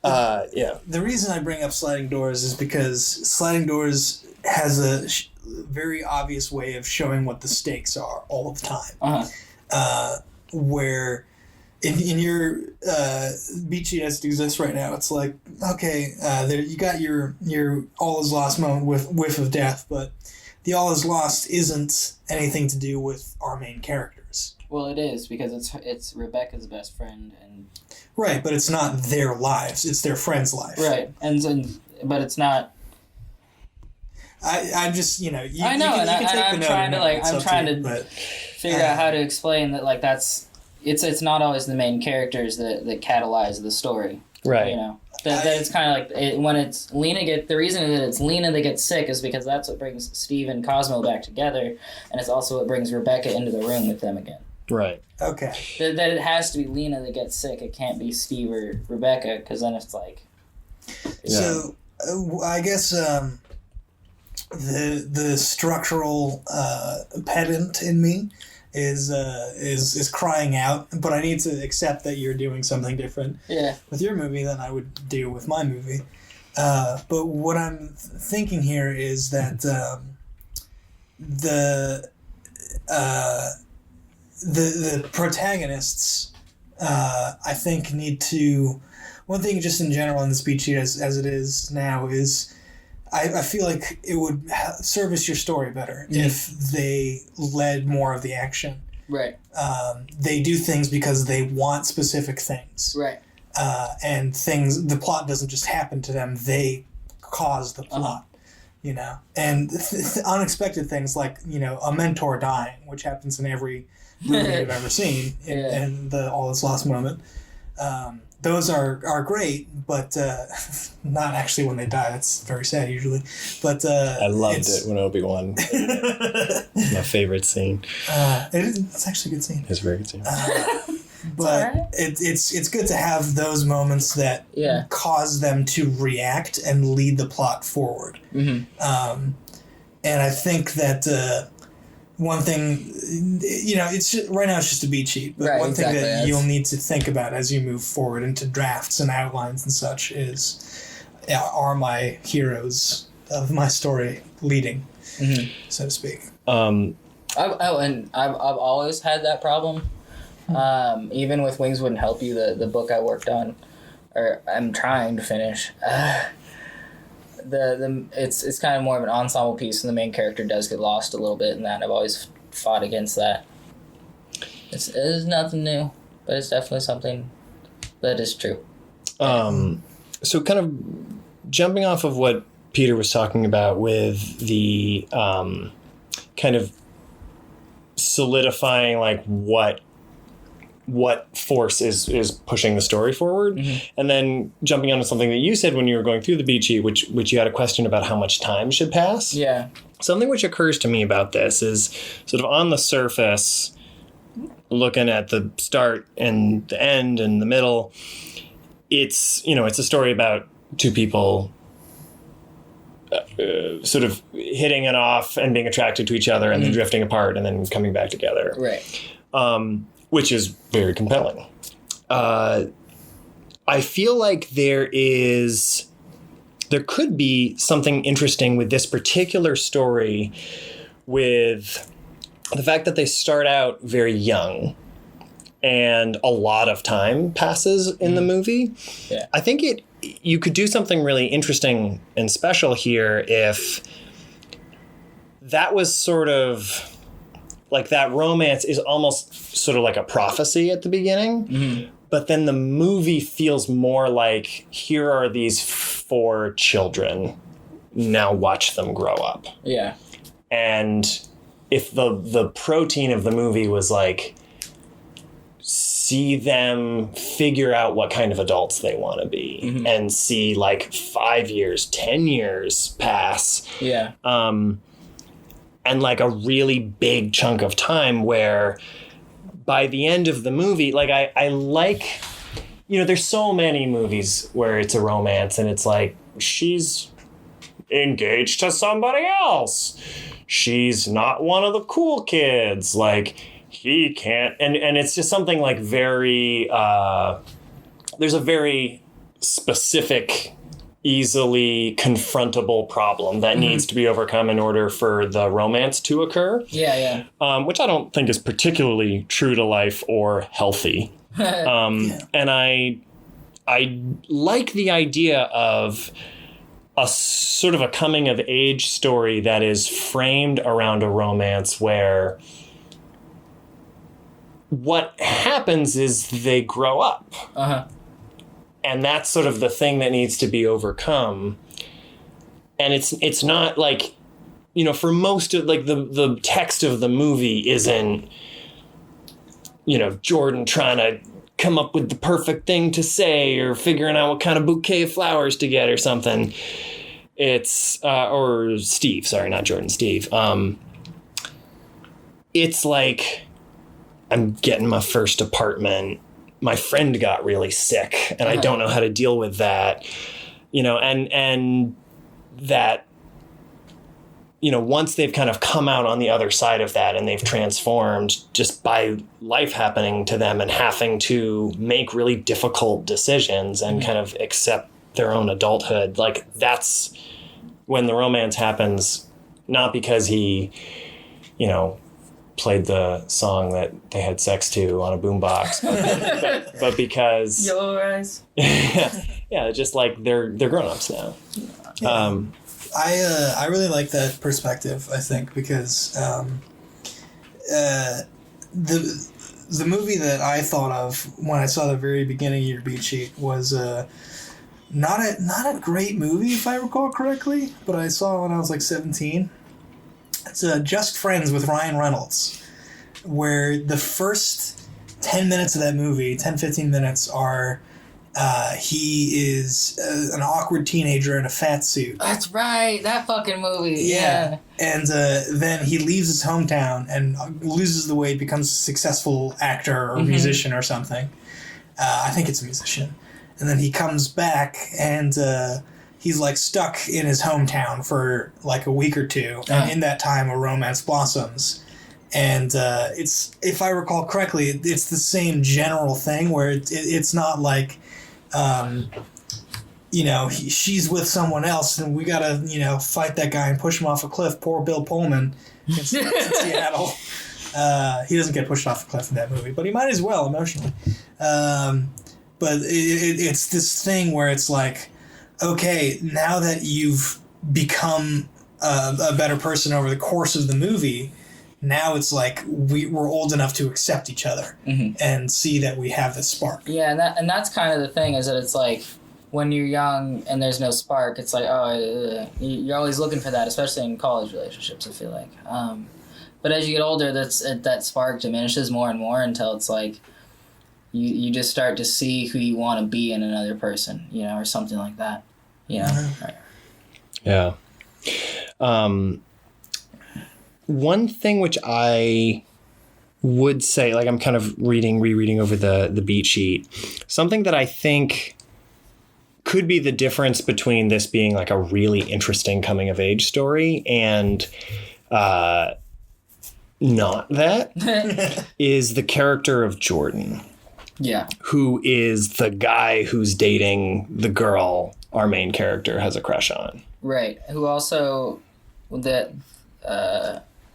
The reason I bring up Sliding Doors is because Sliding Doors has a very obvious way of showing what the stakes are all of the time. Where in your beat sheet as it exists right now, it's like, okay, there you got your all is lost moment with Whiff of Death, but the all is lost isn't anything to do with our main characters. Well, it is, because it's Rebecca's best friend, and right, but it's not their lives; it's their friend's life. Right, but it's not. I'm just I know, I'm trying to figure out how to explain that, like, it's not always the main characters that catalyze the story. Right. That it's kind of like when it's the reason that it's Lena that gets sick is because that's what brings Steve and Cosmo back together, and it's also what brings Rebecca into the room with them again. Right. Okay. That it has to be Lena that gets sick. It can't be Steve or Rebecca, because then it's like. So, I guess the structural pedant in me is crying out, but I need to accept that you're doing something different with your movie than I would do with my movie. But what I'm thinking here is that the protagonists, I think, need to. One thing just in general in the speech sheet as it is now is I feel like it would service your story better if they led more of the action. Right. They do things because they want specific things. Right. And the plot doesn't just happen to them, they cause the plot, you know? And unexpected things like, you know, a mentor dying, which happens in every movie I've ever seen, in the All Is Lost moment. Those are great, but not actually when they die. That's very sad usually. But I loved it when Obi-Wan. My favorite scene. It's actually a good scene. It's a very good scene. But right. It's good to have those moments that cause them to react and lead the plot forward. Mm-hmm. And I think that one thing, you know, right now it's just a beat sheet, but one thing that you'll need to think about as you move forward into drafts and outlines and such is, are my heroes of my story leading, so to speak? And I've always had that problem. Even with Wings Wouldn't Help You, the book I worked on, or I'm trying to finish, it's kind of more of an ensemble piece, and the main character does get lost a little bit in that. I've always fought against that. It is nothing new, but it's definitely something that is true. So kind of jumping off of what Peter was talking about with the kind of solidifying like what force is pushing the story forward, and then jumping onto something that you said when you were going through the beat sheet, which you had a question about how much time should pass. Yeah. Something which occurs to me about this is sort of on the surface, looking at the start and the end and the middle, it's a story about two people sort of hitting it off and being attracted to each other and then drifting apart and then coming back together. Right. Which is very compelling. I feel like there could be something interesting with this particular story, with the fact that they start out very young and a lot of time passes in the movie. Yeah. I think you could do something really interesting and special here if that was sort of like that romance is almost sort of like a prophecy at the beginning, but then the movie feels more like, here are these 4 children, now watch them grow up. Yeah. And if the protein of the movie was like, see them figure out what kind of adults they want to be, and see like 5 years, 10 years pass. Yeah. And like a really big chunk of time where by the end of the movie, like I like, you know, there's so many movies where it's a romance and it's like, she's engaged to somebody else. She's not one of the cool kids. Like he can't. And it's just something like very, there's a very specific, easily confrontable problem that needs to be overcome in order for the romance to occur. Yeah. Which I don't think is particularly true to life or healthy. And I like the idea of a sort of a coming of age story that is framed around a romance where what happens is they grow up. And that's sort of the thing that needs to be overcome. And it's not like, you know, for most of like the text of the movie isn't, you know, Jordan trying to come up with the perfect thing to say or figuring out what kind of bouquet of flowers to get or something. It's, or Steve, sorry, not Jordan, Steve. It's like, I'm getting my first apartment. My friend got really sick and I don't know how to deal with that, you know, and that, you know, once they've kind of come out on the other side of that and they've transformed just by life happening to them and having to make really difficult decisions and kind of accept their own adulthood, like that's when the romance happens, not because he, you know, played the song that they had sex to on a boombox, but because your eyes. yeah, just like they're grown-ups now. I really like that perspective, I think, because the movie that I thought of when I saw the very beginning of your beat sheet was not a great movie, if I recall correctly, but I saw it when I was like 17. It's Just Friends with Ryan Reynolds, where the first 10 minutes of that movie, 10-15 minutes, are he is an awkward teenager in a fat suit. That's right, that fucking movie. Yeah. And then he leaves his hometown and loses the weight, becomes a successful actor or musician or something. I think it's a musician. And then he comes back and he's like stuck in his hometown for like a week or two. And in that time, a romance blossoms. And it's, if I recall correctly, it's the same general thing where it's not like, she's with someone else and we gotta, fight that guy and push him off a cliff. Poor Bill Pullman in Seattle. He doesn't get pushed off a cliff in that movie, but he might as well emotionally. But it's this thing where it's like, okay, now that you've become a better person over the course of the movie, now it's like we're old enough to accept each other and see that we have this spark. Yeah, and that's kind of the thing, is that it's like when you're young and there's no spark, it's like, you're always looking for that, especially in college relationships, I feel like. But as you get older, that spark diminishes more and more until it's like you just start to see who you want to be in another person, or something like that. Right. Yeah. One thing which I would say, like I'm kind of rereading over the beat sheet, something that I think could be the difference between this being like a really interesting coming of age story and not that is the character of Jordan. Yeah. Who is the guy who's dating the girl our main character has a crush on. Right. Who also, that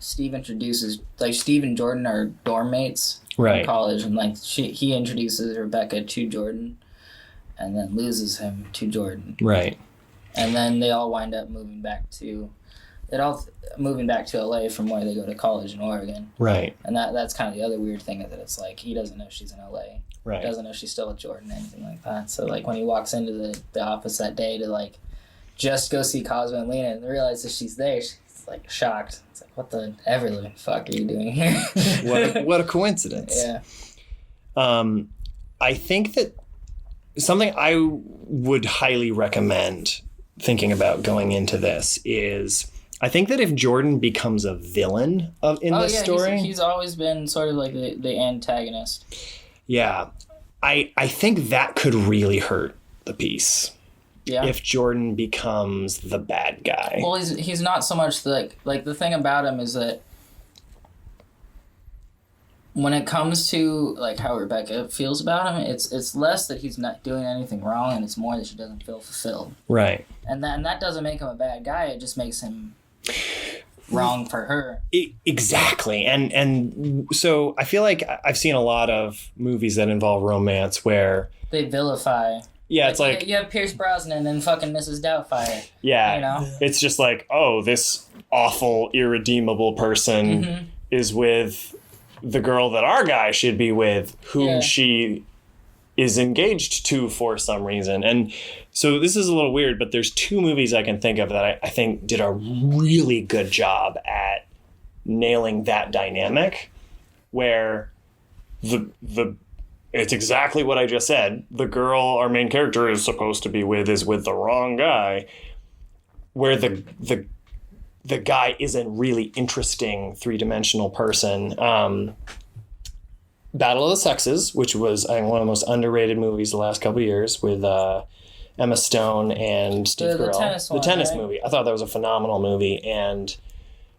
Steve introduces, like Steve and Jordan are dorm mates in college, and like he introduces Rebecca to Jordan and then loses him to Jordan. Right. And then they all wind up moving back to LA from where they go to college in Oregon. Right. And that's kind of the other weird thing, that it's like he doesn't know she's in LA. Right. He doesn't know she's still with Jordan, anything like that. So like when he walks into the office that day to like just go see Cosmo and Lena and realizes she's there, she's like shocked. It's like, what the ever the fuck are you doing here? What a coincidence. Yeah. I think that something I would highly recommend thinking about going into this is, I think that if Jordan becomes a villain in this story... He's always been sort of like the antagonist. Yeah. I think that could really hurt the piece. Yeah. If Jordan becomes the bad guy. Well, he's not so much like the thing about him is that when it comes to like how Rebecca feels about him, it's less that he's not doing anything wrong, and it's more that she doesn't feel fulfilled. Right. And that doesn't make him a bad guy. It just makes him wrong for her. Exactly. And so I feel like I've seen a lot of movies that involve romance where they vilify. Yeah, it's like... You have Pierce Brosnan and fucking Mrs. Doubtfire. Yeah. It's just like, oh, this awful, irredeemable person is with the girl that our guy should be with, whom she is engaged to for some reason. And so this is a little weird, but there's two movies I can think of that I think did a really good job at nailing that dynamic, where it's exactly what I just said. The girl our main character is supposed to be with is with the wrong guy, where the guy isn't really interesting three-dimensional person. Battle of the Sexes, which was I think one of the most underrated movies the last couple of years, with Emma Stone and Steve Carell. The tennis movie. I thought that was a phenomenal movie, and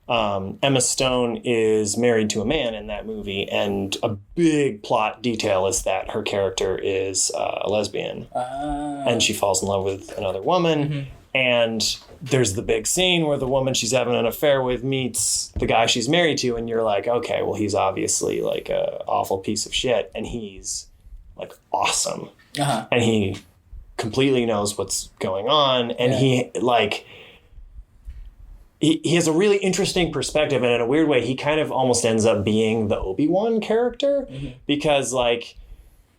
Emma Stone is married to a man in that movie, and a big plot detail is that her character is a lesbian, and she falls in love with another woman, and there's the big scene where the woman she's having an affair with meets the guy she's married to, and you're like, okay, well, he's obviously like a awful piece of shit, and he's like awesome, and he completely knows what's going on, and he like... he has a really interesting perspective, and in a weird way, he kind of almost ends up being the Obi-Wan character because like,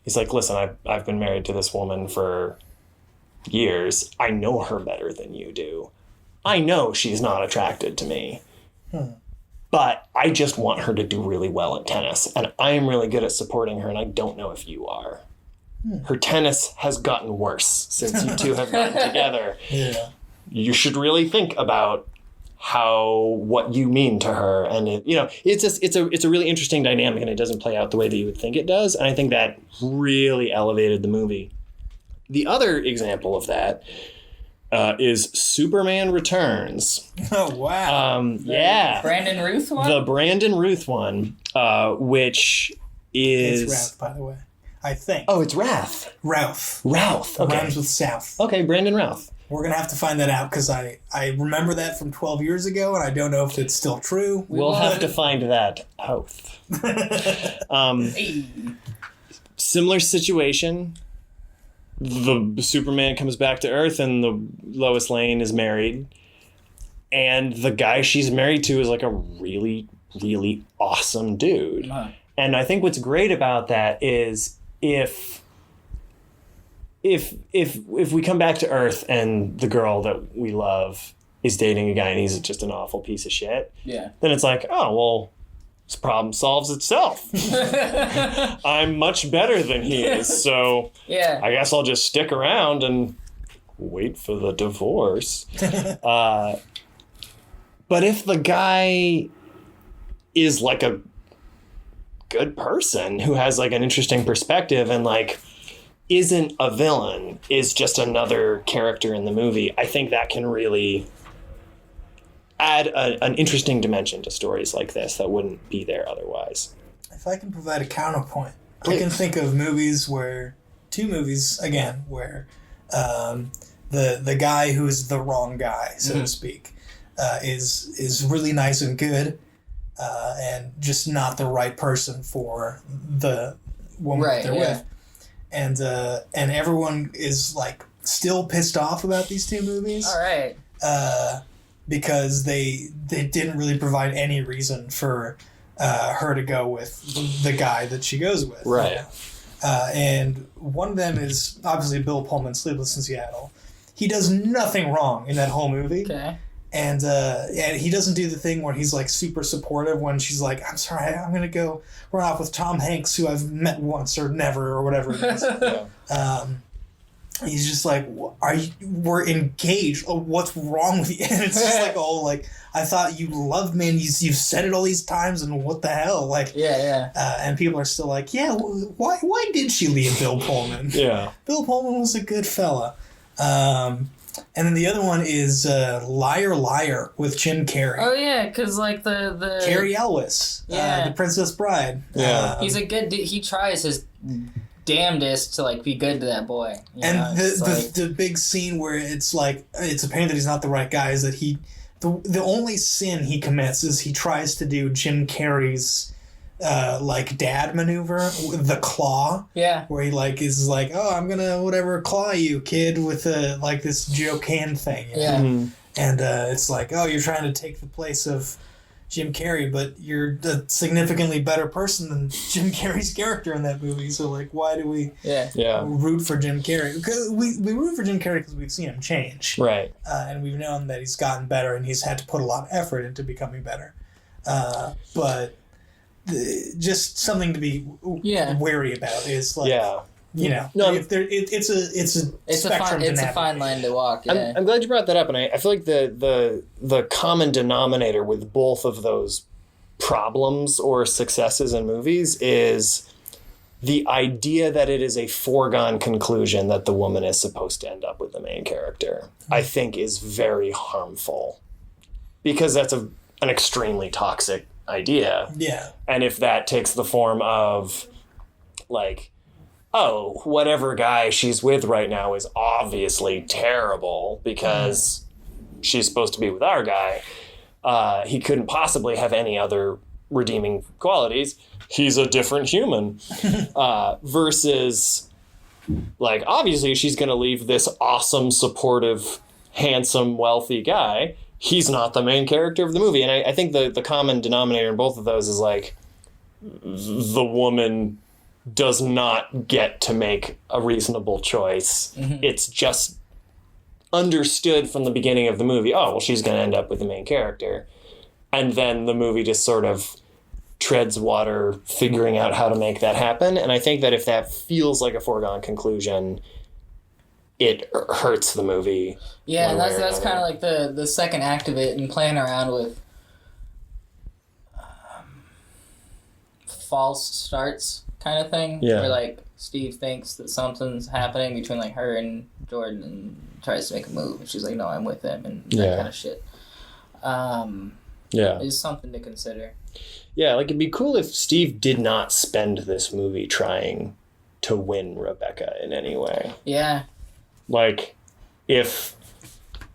he's like, listen, I've been married to this woman for years. I know her better than you do. I know she's not attracted to me, but I just want her to do really well at tennis. And I am really good at supporting her. And I don't know if you are. Her tennis has gotten worse since you two have gotten together. Yeah. You should really think about what you mean to her. And it's a really interesting dynamic, and it doesn't play out the way that you would think it does. And I think that really elevated the movie. The other example of that is Superman Returns. Oh, wow. Brandon Ruth one? The Brandon Ruth one, which is... It's Ralph, by the way. I think. Oh, it's Ralph. Ralph. Okay. Rhymes with South. Okay, Brandon Ralph. We're going to have to find that out because I remember that from 12 years ago, and I don't know if it's still true. We'll have to find that out. Similar situation. The Superman comes back to Earth, and the Lois Lane is married, and the guy she's married to is like a really, really awesome dude. And I think what's great about that is if we come back to Earth and the girl that we love is dating a guy and he's just an awful piece of shit, then it's like, oh well, this problem solves itself. I'm much better than he is, so I guess I'll just stick around and wait for the divorce. But if the guy is like a good person who has like an interesting perspective and like isn't a villain, is just another character in the movie, I think that can really add an interesting dimension to stories like this that wouldn't be there otherwise. If I can provide a counterpoint, Please. I can think of two movies again, where the guy who is the wrong guy, so to speak, is really nice and good, and just not the right person for the woman that they're with, and everyone is like still pissed off about these two movies. All right. Because they didn't really provide any reason for her to go with the guy that she goes with. Right. And one of them is obviously Bill Pullman's Sleepless in Seattle. He does nothing wrong in that whole movie. Okay. And he doesn't do the thing where he's like super supportive when she's like, I'm sorry, I'm going to go run off with Tom Hanks, who I've met once or never or whatever it is. He's just like, we're engaged. Oh, what's wrong with you? And it's just like, oh, like, I thought you loved me and you've said it all these times and what the hell? Like, and people are still like, why did she leave Bill Pullman? Yeah. Bill Pullman was a good fella. And then the other one is Liar Liar with Jim Carrey. Oh, yeah, because like the... Carrie Elwes, the Princess Bride. Yeah. He's a good dude. He tries his damnedest to like be good to that boy. And the big scene where it's like it's apparent that he's not the right guy is that the only sin he commits is he tries to do Jim Carrey's like dad maneuver, the claw. Yeah. Where he like is like, oh, I'm gonna whatever claw you, kid, with like this joke hand thing. And it's like, oh, you're trying to take the place of Jim Carrey, but you're a significantly better person than Jim Carrey's character in that movie. So, like, why do we root for Jim Carrey? Because we root for Jim Carrey because we've seen him change. Right. And we've known that he's gotten better and he's had to put a lot of effort into becoming better. But just something to be wary about is, like, you know, it's a spectrum. It's a fine line to walk. Yeah. I'm glad you brought that up, and I feel like the common denominator with both of those problems or successes in movies is the idea that it is a foregone conclusion that the woman is supposed to end up with the main character. I think is very harmful because that's an extremely toxic idea. Yeah, and if that takes the form of like, oh, whatever guy she's with right now is obviously terrible because she's supposed to be with our guy. He couldn't possibly have any other redeeming qualities. He's a different human. Versus, like, obviously she's going to leave this awesome, supportive, handsome, wealthy guy he's not the main character of the movie. And I think the common denominator in both of those is like the woman does not get to make a reasonable choice. Mm-hmm. It's just understood from the beginning of the movie, oh, well, she's going to end up with the main character. And then the movie just sort of treads water figuring out how to make that happen. And I think that if that feels like a foregone conclusion, it hurts the movie. Yeah, and that's kind of like the second act of it, and playing around with false starts kind of thing. Yeah. Where like Steve thinks that something's happening between like her and Jordan and tries to make a move. And she's like, no, I'm with him, and that kind of shit. Is something to consider. Yeah, like it'd be cool if Steve did not spend this movie trying to win Rebecca in any way. Yeah. Like, if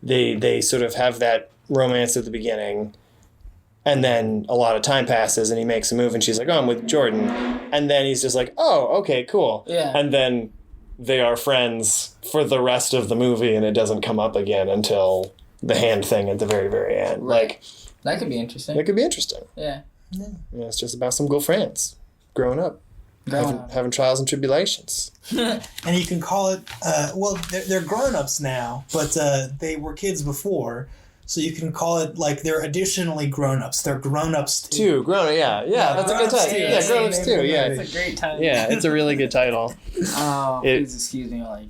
they sort of have that romance at the beginning, and then a lot of time passes, and he makes a move, and she's like, oh, I'm with Jordan. And then he's just like, oh, okay, cool. Yeah. And then they are friends for the rest of the movie, and it doesn't come up again until the hand thing at the very, very end. Right. Like, that could be interesting. That could be interesting. Yeah. Yeah, it's just about some good friends growing up. Having trials and tribulations. And you can call it, they're grown-ups now, but they were kids before, so you can call it, like, they're additionally grown-ups. They're grown-ups too. Yeah, that's a good title. Yeah, grown-ups too, yeah. It's a great title. Yeah, it's a really good title. Oh, please excuse me while I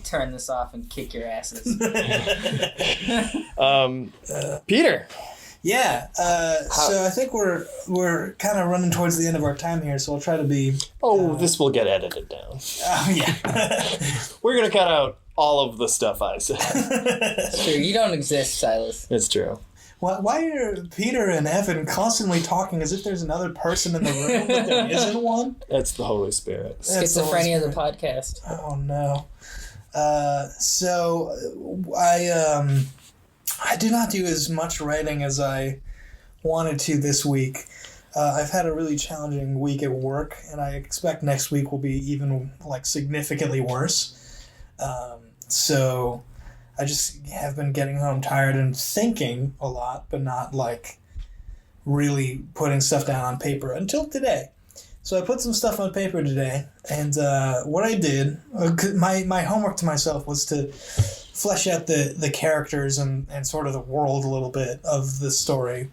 turn this off and kick your asses. Peter. Yeah, so I think we're kind of running towards the end of our time here, so I'll try to be... this will get edited down. Yeah. We're going to cut out all of the stuff I said. It's true. You don't exist, Silas. It's true. Why are Peter and Evan constantly talking as if there's another person in the room, but there isn't one? That's the Holy Spirit. Schizophrenia of the podcast. Oh, no. So I did not do as much writing as I wanted to this week. I've had a really challenging week at work, and I expect next week will be even significantly worse. So I just have been getting home tired and thinking a lot, but not really putting stuff down on paper until today. So I put some stuff on paper today, and what I did, my homework to myself was to flesh out the characters and sort of the world a little bit of the story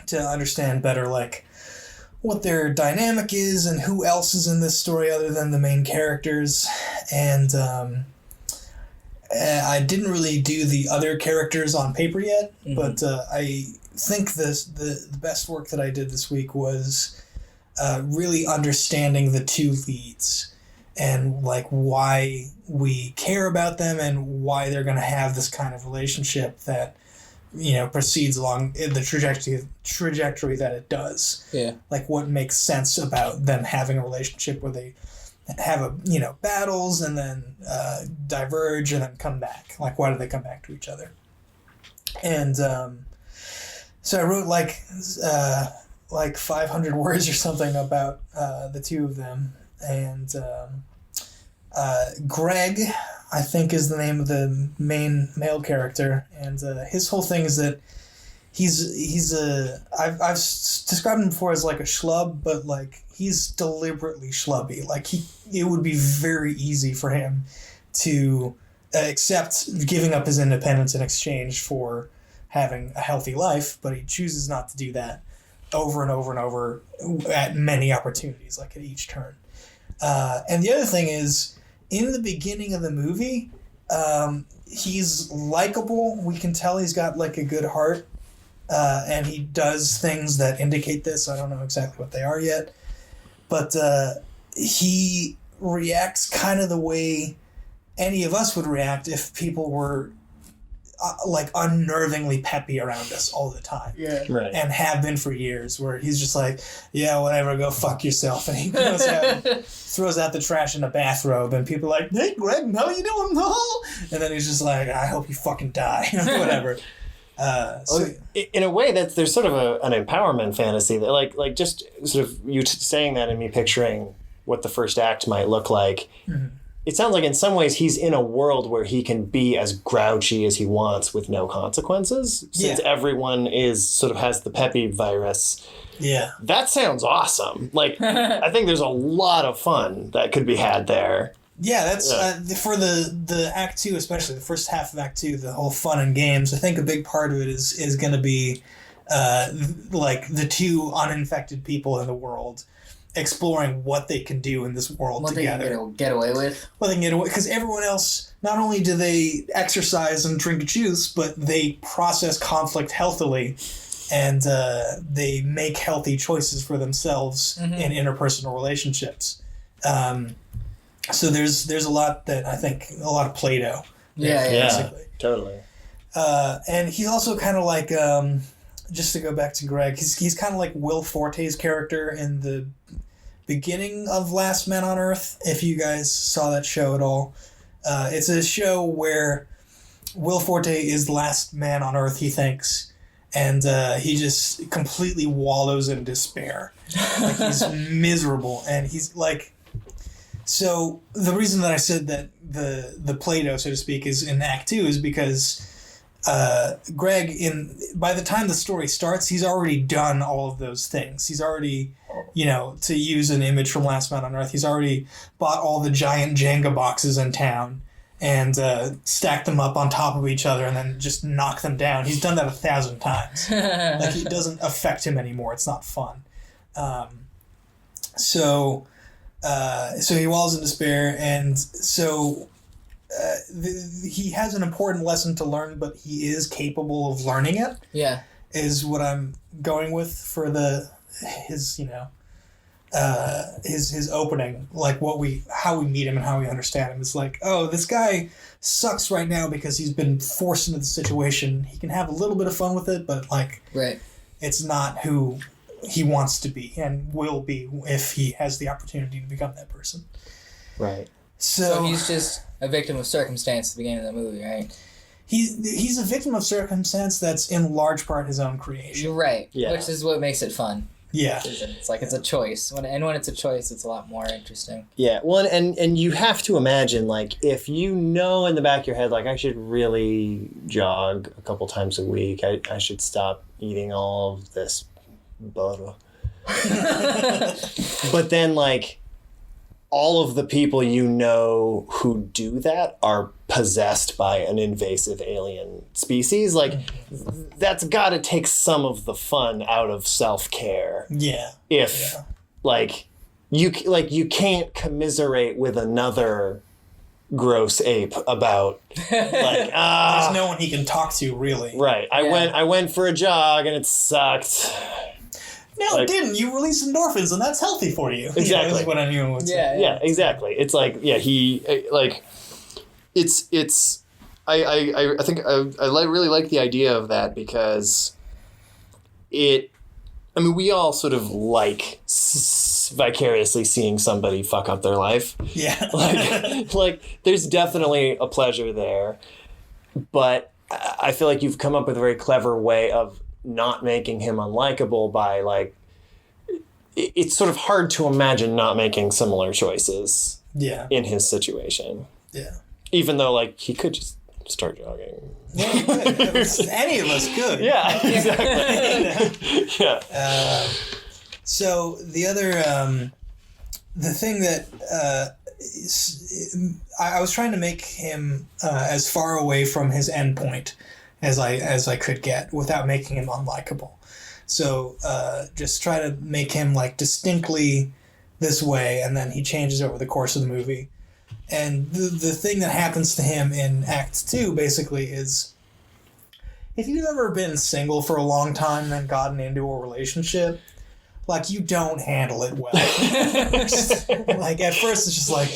to understand better, what their dynamic is and who else is in this story other than the main characters. And I didn't really do the other characters on paper yet, but I think the best work that I did this week was really understanding the two leads and why we care about them and why they're going to have this kind of relationship that proceeds along the trajectory that it does. Yeah. What makes sense about them having a relationship where they have battles and then diverge and then come back. Why do they come back to each other? And so I wrote 500 words or something about the two of them. And Greg, I think, is the name of the main male character, and his whole thing is that I've described him before as a schlub, but he's deliberately schlubby. It would be very easy for him to accept giving up his independence in exchange for having a healthy life, but he chooses not to do that over and over and over at many opportunities, at each turn. And the other thing is, in the beginning of the movie, he's likable. We can tell he's got a good heart, and he does things that indicate this. I don't know exactly what they are yet, but he reacts kind of the way any of us would react if people were unnervingly peppy around us all the time. Yeah. Right. And have been for years, where he's just yeah, whatever, go fuck yourself. And he goes out and throws out the trash in a bathrobe, and people are like, hey, Greg, how you doing? No. And then he's just I hope you fucking die. Whatever. In a way, there's sort of an empowerment fantasy that just sort of you saying that and me picturing what the first act might look like. Mm-hmm. it sounds like in some ways he's in a world where he can be as grouchy as he wants with no consequences, since everyone is sort of has the peppy virus. Yeah. That sounds awesome. Like, I think there's a lot of fun that could be had there. Yeah, that's for the Act 2, especially the first half of Act 2, the whole fun and games. I think a big part of it is going to be like the two uninfected people in the world exploring what they can do in this world together. What they can get away with. What they can get away, because everyone else, not only do they exercise and drink juice, but they process conflict healthily, and they make healthy choices for themselves in interpersonal relationships. So there's a lot that I think, a lot of Play-Doh. Basically. Totally. And he's also kind of like, just to go back to Greg, he's kind of like Will Forte's character in the beginning of Last Man on Earth, if you guys saw that show at all. It's a show where Will Forte is the last man on Earth, he thinks, and he just completely wallows in despair. Like, he's miserable, and he's like... So the reason that I said that the Play-Doh, so to speak, is in Act 2 is because Greg, by the time the story starts, he's already done all of those things. He's already, to use an image from Last Man on Earth, he's already bought all the giant Jenga boxes in town and stacked them up on top of each other and then just knocked them down. He's done that 1,000 times. Like, it doesn't affect him anymore. It's not fun. So he wallows in despair, and so he has an important lesson to learn, but he is capable of learning it. Yeah, is what I'm going with for his opening, like how we meet him and how we understand him. It's like, oh, this guy sucks right now because he's been forced into the situation. He can have a little bit of fun with it, but it's not who he wants to be and will be if he has the opportunity to become that person. Right. So he's just a victim of circumstance at the beginning of the movie, right? He's a victim of circumstance that's in large part his own creation. You're right. Yeah. Which is what makes it fun. Yeah. It's like it's a choice. When it's a choice, it's a lot more interesting. Yeah. Well, and you have to imagine, like, if you know in the back of your head, like, I should really jog a couple times a week. I should stop eating all of this butter. But then, like, all of the people who do that are possessed by an invasive alien species. Like, that's got to take some of the fun out of self-care. Yeah. If you can't commiserate with another gross ape about there's no one he can talk to, really. Right. I went for a jog and it sucked. No, it didn't. You release endorphins, and that's healthy for you. Exactly. That's what anyone would say. Yeah, exactly. It's like, it's. I think I really like the idea of that because we all sort of like vicariously seeing somebody fuck up their life. Yeah. like there's definitely a pleasure there, but I feel like you've come up with a very clever way of not making him unlikable by, like, it's sort of hard to imagine not making similar choices in his situation. Yeah. Even though, like, he could just start jogging. Yeah, any of us could. Yeah, exactly. Yeah. So the other, the thing that I was trying to make him as far away from his endpoint as I could get without making him unlikable. So just try to make him, like, distinctly this way, and then he changes over the course of the movie. And the thing that happens to him in Act 2 basically is, if you've ever been single for a long time and then gotten into a relationship, like, you don't handle it well. Like, at first it's just like,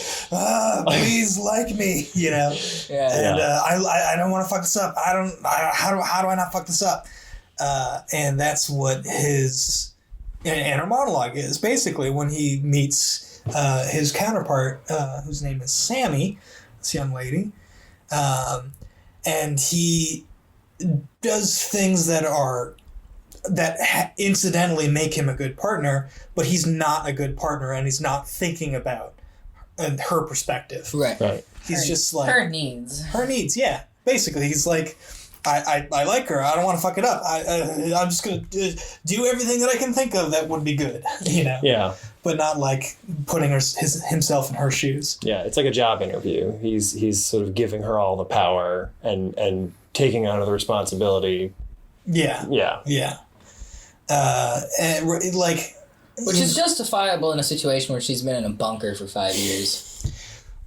please like me, Yeah. And I don't want to fuck this up. How do I not fuck this up? And that's what his inner monologue is, basically, when he meets his counterpart, whose name is Sammy, this young lady, and he does things that incidentally make him a good partner, but he's not a good partner, and he's not thinking about her perspective. Right. He's just like her needs. Her needs, yeah. Basically, he's like, I like her. I don't want to fuck it up. I'm just gonna do everything that I can think of that would be good, you know. Yeah. But not like putting himself in her shoes. Yeah, it's like a job interview. He's sort of giving her all the power and taking on the responsibility. Yeah. And like, Which is justifiable in a situation where she's been in a bunker for 5 years.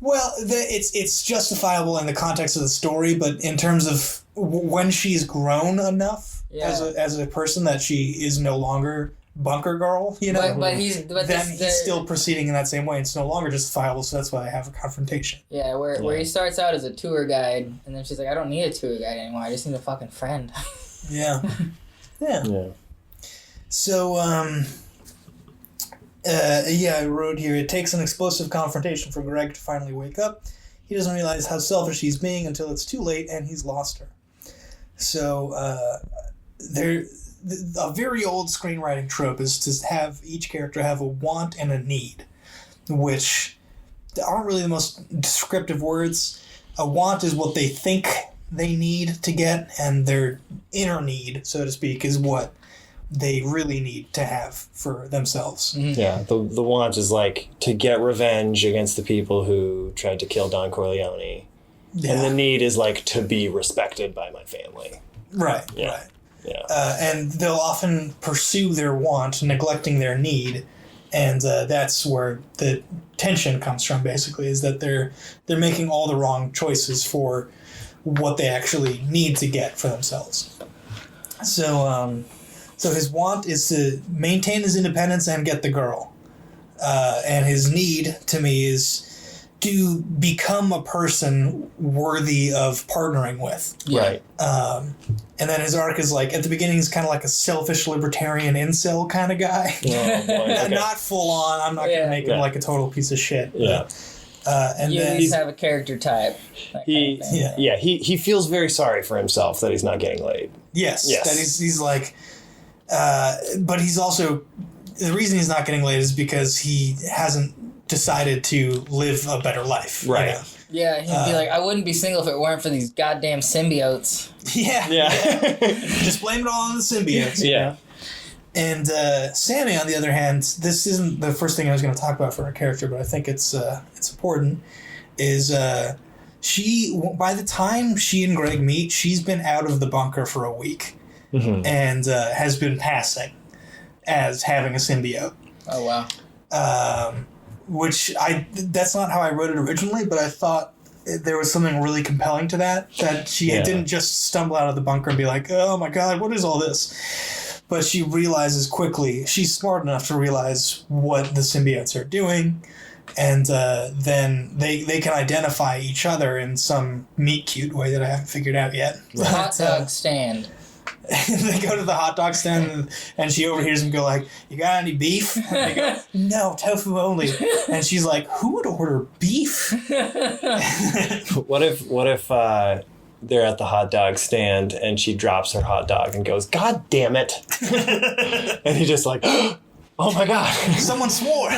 Well, it's justifiable in the context of the story, but in terms of when she's grown enough as a person that she is no longer bunker girl, you know. But he's still proceeding in that same way. It's no longer justifiable, so that's why I have a confrontation. Yeah, where he starts out as a tour guide, and then she's like, I don't need a tour guide anymore. I just need a fucking friend. Yeah. So, I wrote here, it takes an explosive confrontation for Greg to finally wake up. He doesn't realize how selfish he's being until it's too late and he's lost her. So, a very old screenwriting trope is to have each character have a want and a need, which aren't really the most descriptive words. A want is what they think they need to get, and their inner need, so to speak, is what they really need to have for themselves. Mm-hmm. Yeah, the want is like to get revenge against the people who tried to kill Don Corleone. Yeah. And the need is like to be respected by my family. Right. Yeah. And they'll often pursue their want, neglecting their need, and that's where the tension comes from. Basically, is that they're making all the wrong choices for what they actually need to get for themselves. So his want is to maintain his independence and get the girl, and his need to me is to become a person worthy of partnering with. Right. And then his arc is like, at the beginning, he's kind of like a selfish libertarian incel kind of guy. Oh, boy. Okay. Not full on. I'm not going to make him like a total piece of shit. Yeah. And you then at least have a character type. He feels very sorry for himself that he's not getting laid. Yes. That he's like, but he's also, the reason he's not getting laid is because he hasn't decided to live a better life. Right. You know? Yeah, he'd be like, I wouldn't be single if it weren't for these goddamn symbiotes. Yeah. Just blame it all on the symbiotes. Yeah. You know? And Sammy, on the other hand, this isn't the first thing I was going to talk about for her character, but I think it's important, is she, by the time she and Greg meet, she's been out of the bunker for a week. Mm-hmm. And has been passing as having a symbiote. Oh, wow. That's not how I wrote it originally, but I thought there was something really compelling to that she didn't just stumble out of the bunker and be like, oh my God, what is all this? But she realizes quickly, she's smart enough to realize what the symbiotes are doing, and then they can identify each other in some meet-cute way that I haven't figured out yet. The hot dog stand. They go to the hot dog stand, and she overhears him go like, you got any beef? And they go, no, tofu only. And she's like, who would order beef? What if they're at the hot dog stand and she drops her hot dog and goes, God damn it. And he just like, oh my God. Someone swore.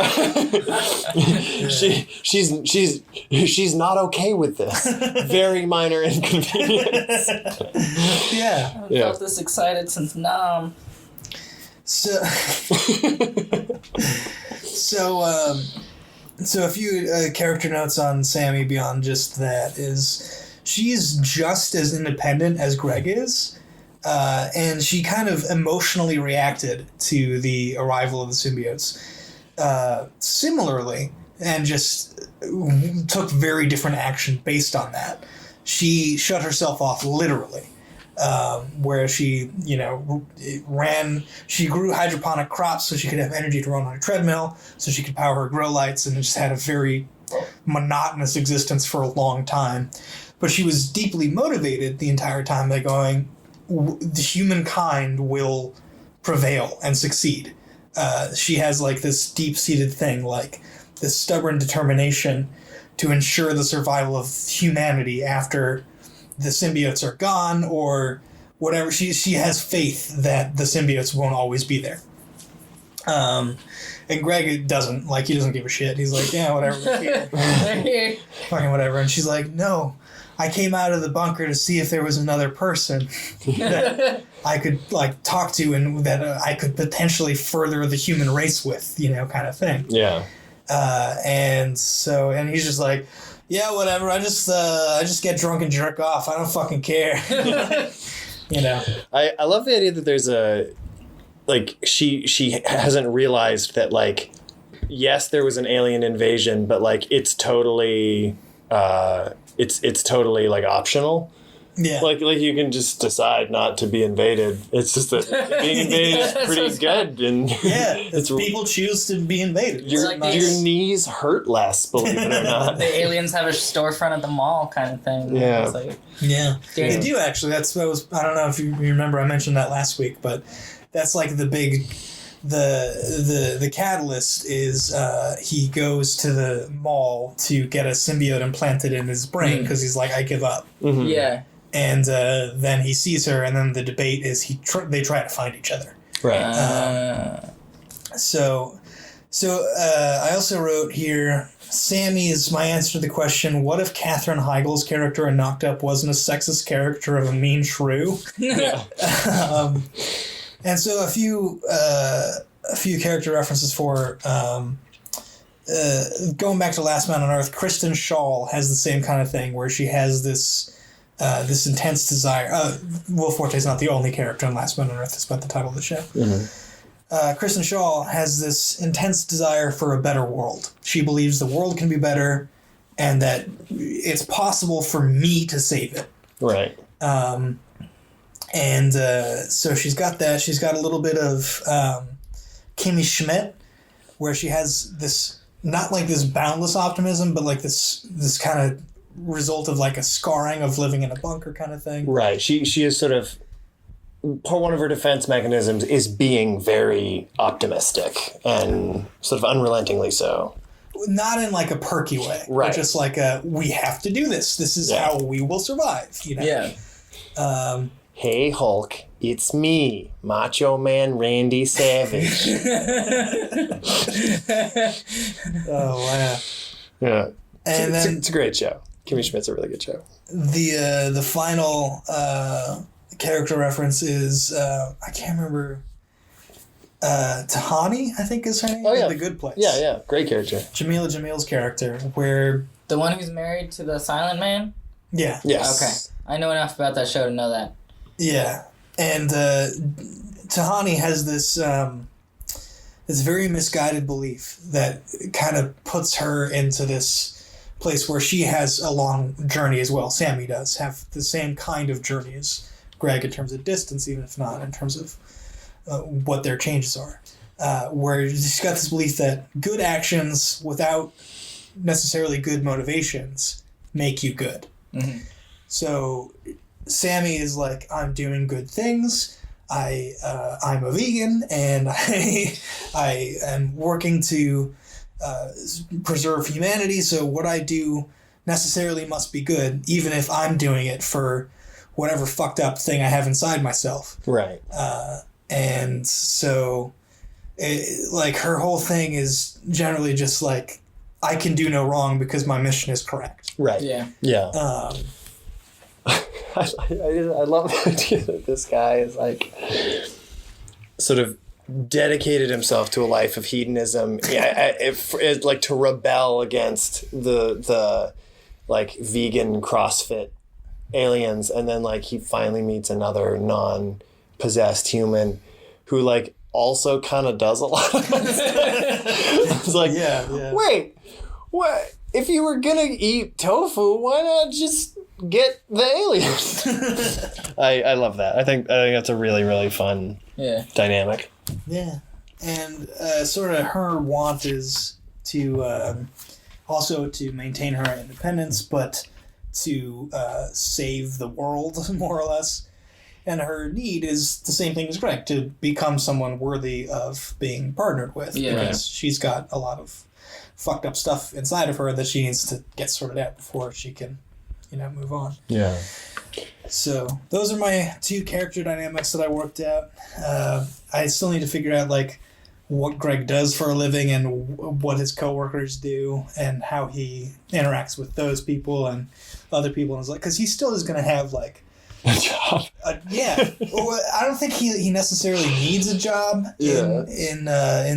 She's not okay with this. Very minor inconvenience. Yeah. I've felt this excited since Nam. So a few character notes on Sammy beyond just that is she's just as independent as Greg is. And she kind of emotionally reacted to the arrival of the symbiotes similarly, and just took very different action based on that. She shut herself off literally, where she, she grew hydroponic crops so she could have energy to run on a treadmill, so she could power her grow lights, and just had a very monotonous existence for a long time. But she was deeply motivated the entire time by going, the humankind will prevail and succeed. She has like this deep-seated thing, like this stubborn determination to ensure the survival of humanity after the symbiotes are gone or whatever. She has faith that the symbiotes won't always be there. And Greg doesn't, like, he doesn't give a shit. He's like, yeah, whatever. They're here. Fucking whatever. And she's like, no, I came out of the bunker to see if there was another person that I could, like, talk to and that I could potentially further the human race with, you know, kind of thing. Yeah. And he's just like, yeah, whatever. I just get drunk and jerk off. I don't fucking care. You know. I love the idea that there's a, like, she hasn't realized that, like, yes, there was an alien invasion, but, like, it's totally it's totally, like, optional. Yeah. Like you can just decide not to be invaded. It's just that being invaded is pretty good, and it's people choose to be invaded. Your knees hurt less, believe it or not. The aliens have a storefront at the mall, kind of thing. Yeah. It's like, They do actually. That's what was. I don't know if you remember. I mentioned that last week, but that's like the big. The catalyst is he goes to the mall to get a symbiote implanted in his brain because he's like, I give up. Mm-hmm. Yeah. And then he sees her, and then the debate is they try to find each other. Right. So I also wrote here, Sammy is my answer to the question, what if Katherine Heigl's character in Knocked Up wasn't a sexist caricature of a mean shrew? Yeah. And so a few character references for going back to Last Man on Earth, Kristen Schaal has the same kind of thing where she has this intense desire. Will Forte is not the only character in Last Man on Earth, despite the title of the show. Mm-hmm. Kristen Schaal has this intense desire for a better world. She believes the world can be better and that it's possible for me to save it. Right. So she's got that. She's got a little bit of Kimmy Schmidt, where she has this, not like this boundless optimism, but like this kind of result of like a scarring of living in a bunker kind of thing. Right. She is sort of, one of her defense mechanisms is being very optimistic and sort of unrelentingly so. Not in like a perky way. Right. But just like we have to do this. This is how we will survive. You know? Yeah. Hey Hulk, it's me, Macho Man Randy Savage. Oh wow. Yeah. And it's a great show. Kimmy Schmidt's a really good show. The final character reference is I can't remember. Tahani, I think is her name. Oh yeah, The Good Place. Yeah, great character. Jamila Jamil's character, where The one who's married to the silent man? yeah, Yes. Okay. I know enough about that show to know that. yeah, and Tahani has this very misguided belief that kind of puts her into this place where she has a long journey as well. Sammy does have the same kind of journey as Greg in terms of distance, even if not in terms of what their changes are. Where she's got this belief that good actions without necessarily good motivations make you good. Mm-hmm. So Sammy is like, I'm doing good things. I'm a vegan, and I am working to preserve humanity. So what I do necessarily must be good, even if I'm doing it for whatever fucked up thing I have inside myself. Right. And so, like, her whole thing is generally just like, I can do no wrong because my mission is correct. Right. Yeah. Yeah. I love the idea that this guy is like sort of dedicated himself to a life of hedonism. Yeah, it's like to rebel against the like vegan CrossFit aliens, and then like he finally meets another non-possessed human who like also kind of does a lot of stuff. It's like, wait, what? If you were gonna eat tofu, why not just get the aliens? I love that. I think that's a really, really fun dynamic. Yeah. And sort of her want is to also to maintain her independence, but to save the world, more or less. And her need is the same thing as Greg, to become someone worthy of being partnered with. Yeah. Because she's got a lot of fucked up stuff inside of her that she needs to get sorted out before she can, move on. Yeah. So those are my two character dynamics that I worked out. I still need to figure out, like, what Greg does for a living and what his coworkers do and how he interacts with those people and other people in his life. Because he still is going to have like a job. Yeah. Well, I don't think he necessarily needs a job in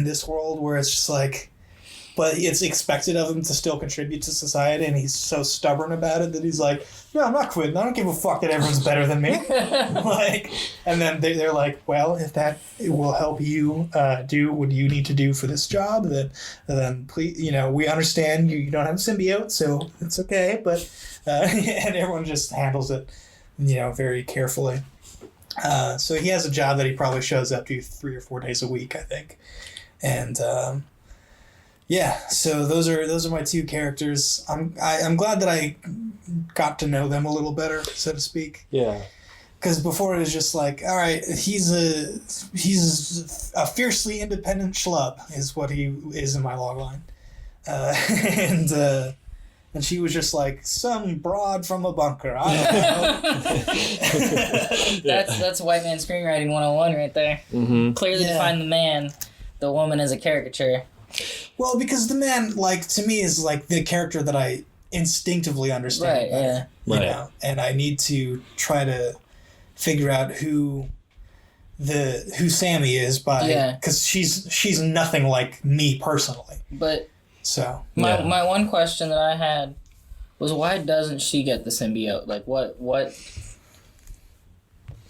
this world where it's just like, but it's expected of him to still contribute to society, and he's so stubborn about it that he's like, no, I'm not quitting. I don't give a fuck that everyone's better than me. Like, and then they're like, well, if that will help you do what you need to do for this job, then please, we understand you don't have a symbiote, so it's okay. But and everyone just handles it, very carefully. So he has a job that he probably shows up to 3 or 4 days a week, I think, and. Yeah, so those are my two characters. I'm glad that I got to know them a little better, so to speak. Yeah. Because before it was just like, all right, he's a fiercely independent schlub is what he is in my logline, and she was just like some broad from a bunker. I don't know. That's white man screenwriting 101 right there. Mm-hmm. Clearly define the man, the woman as a caricature. Well, because the man, like, to me, is like the character that I instinctively understand. Right, yeah. You know? And I need to try to figure out who Sammy is because she's nothing like me personally. But so my one question that I had was, why doesn't she get the symbiote? Like, what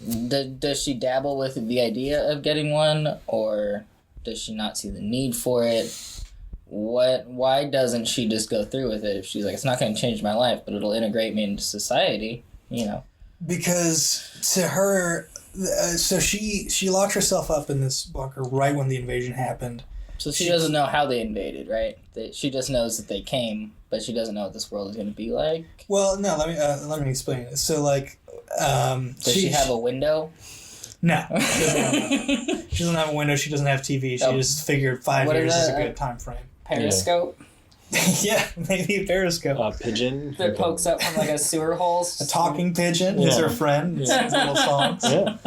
does she dabble with the idea of getting one, or does she not see the need for it? Why doesn't she just go through with it if she's like, it's not going to change my life, but it'll integrate me into society, Because to her, so she locked herself up in this bunker right when the invasion happened. So she doesn't know how they invaded, right? She just knows that they came, but she doesn't know what this world is going to be like. Well, no, let me explain it. So, like, does she have a window? No. She doesn't have a window. She doesn't have TV. She just figured 5 years is a good time frame. Periscope? Yeah, maybe a periscope. Pigeon. That pokes up from like a sewer hole. A talking pigeon is her friend. Sings little songs. Yeah.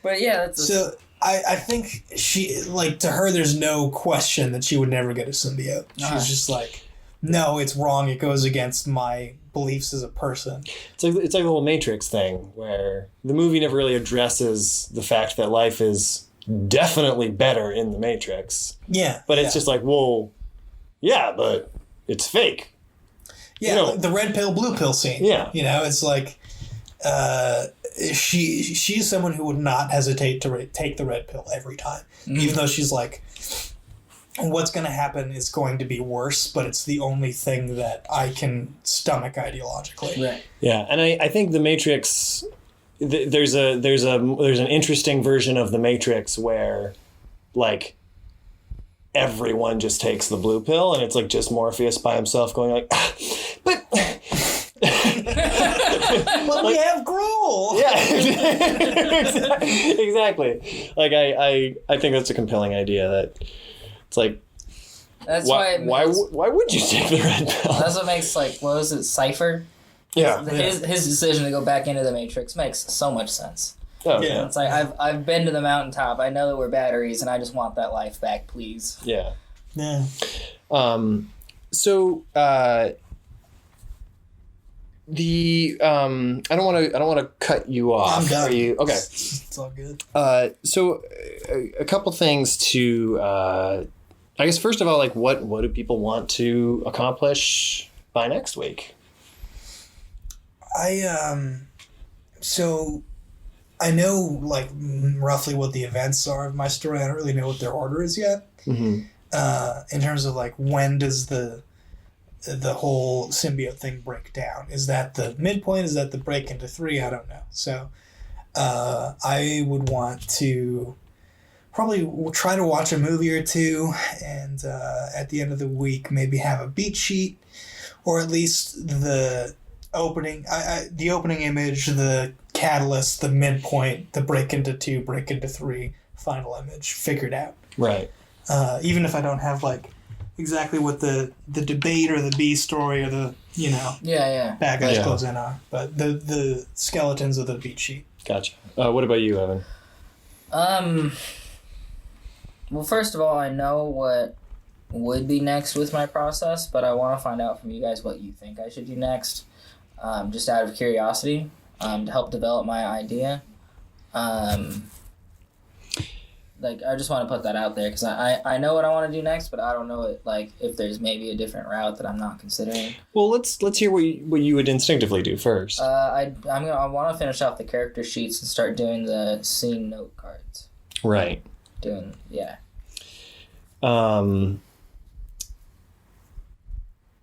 But yeah, that's so I think she, like, to her, there's no question that she would never get a symbiote. She's just like, no, it's wrong. It goes against my beliefs as a person. It's like the whole Matrix thing, where the movie never really addresses the fact that life is definitely better in the Matrix. Yeah. But it's just like, well, yeah, but it's fake. Yeah, like the red pill, blue pill scene. Yeah. It's like she's someone who would not hesitate to take the red pill every time. Mm-hmm. Even though she's like, what's going to happen is going to be worse, but it's the only thing that I can stomach ideologically. Right. Yeah, and I think the Matrix, there's an interesting version of the Matrix where, like, everyone just takes the blue pill, and it's like just Morpheus by himself going like, but but we have Gruel. Yeah, exactly. Like I think that's a compelling idea that it's like. That's why would you take the red pill? That's what makes, like, what was it, Cypher? Yeah. His decision to go back into the Matrix makes so much sense. Oh, yeah. It's like, I've been to the mountaintop. I know that we're batteries, and I just want that life back, please. Yeah. Yeah. So I don't want to cut you off. I'm done. Are you okay? It's all good. So a couple things to I guess first of all, like what do people want to accomplish by next week? So I know, like, roughly what the events are of my story. I don't really know what their order is yet. Mm-hmm. In terms of, like, when does the whole symbiote thing break down? Is that the midpoint? Is that the break into 3? I don't know. So I would want to probably try to watch a movie or two, and at the end of the week maybe have a beat sheet, or at least the opening image, the catalyst, the midpoint, the break into 2, break into 3 final image figured out. Right. Even if I don't have, like, exactly what the debate or the B story or the bad guys close in on, but the skeletons of the beat sheet. Gotcha. What about you, Evan? Well, first of all, I know what would be next with my process, but I want to find out from you guys what you think I should do next, just out of curiosity, to help develop my idea. Like, I just want to put that out there because I know what I want to do next, but I don't know if there's maybe a different route that I'm not considering. Well, let's hear what you would instinctively do first. I want to finish off the character sheets and start doing the scene note cards. Right. Yeah.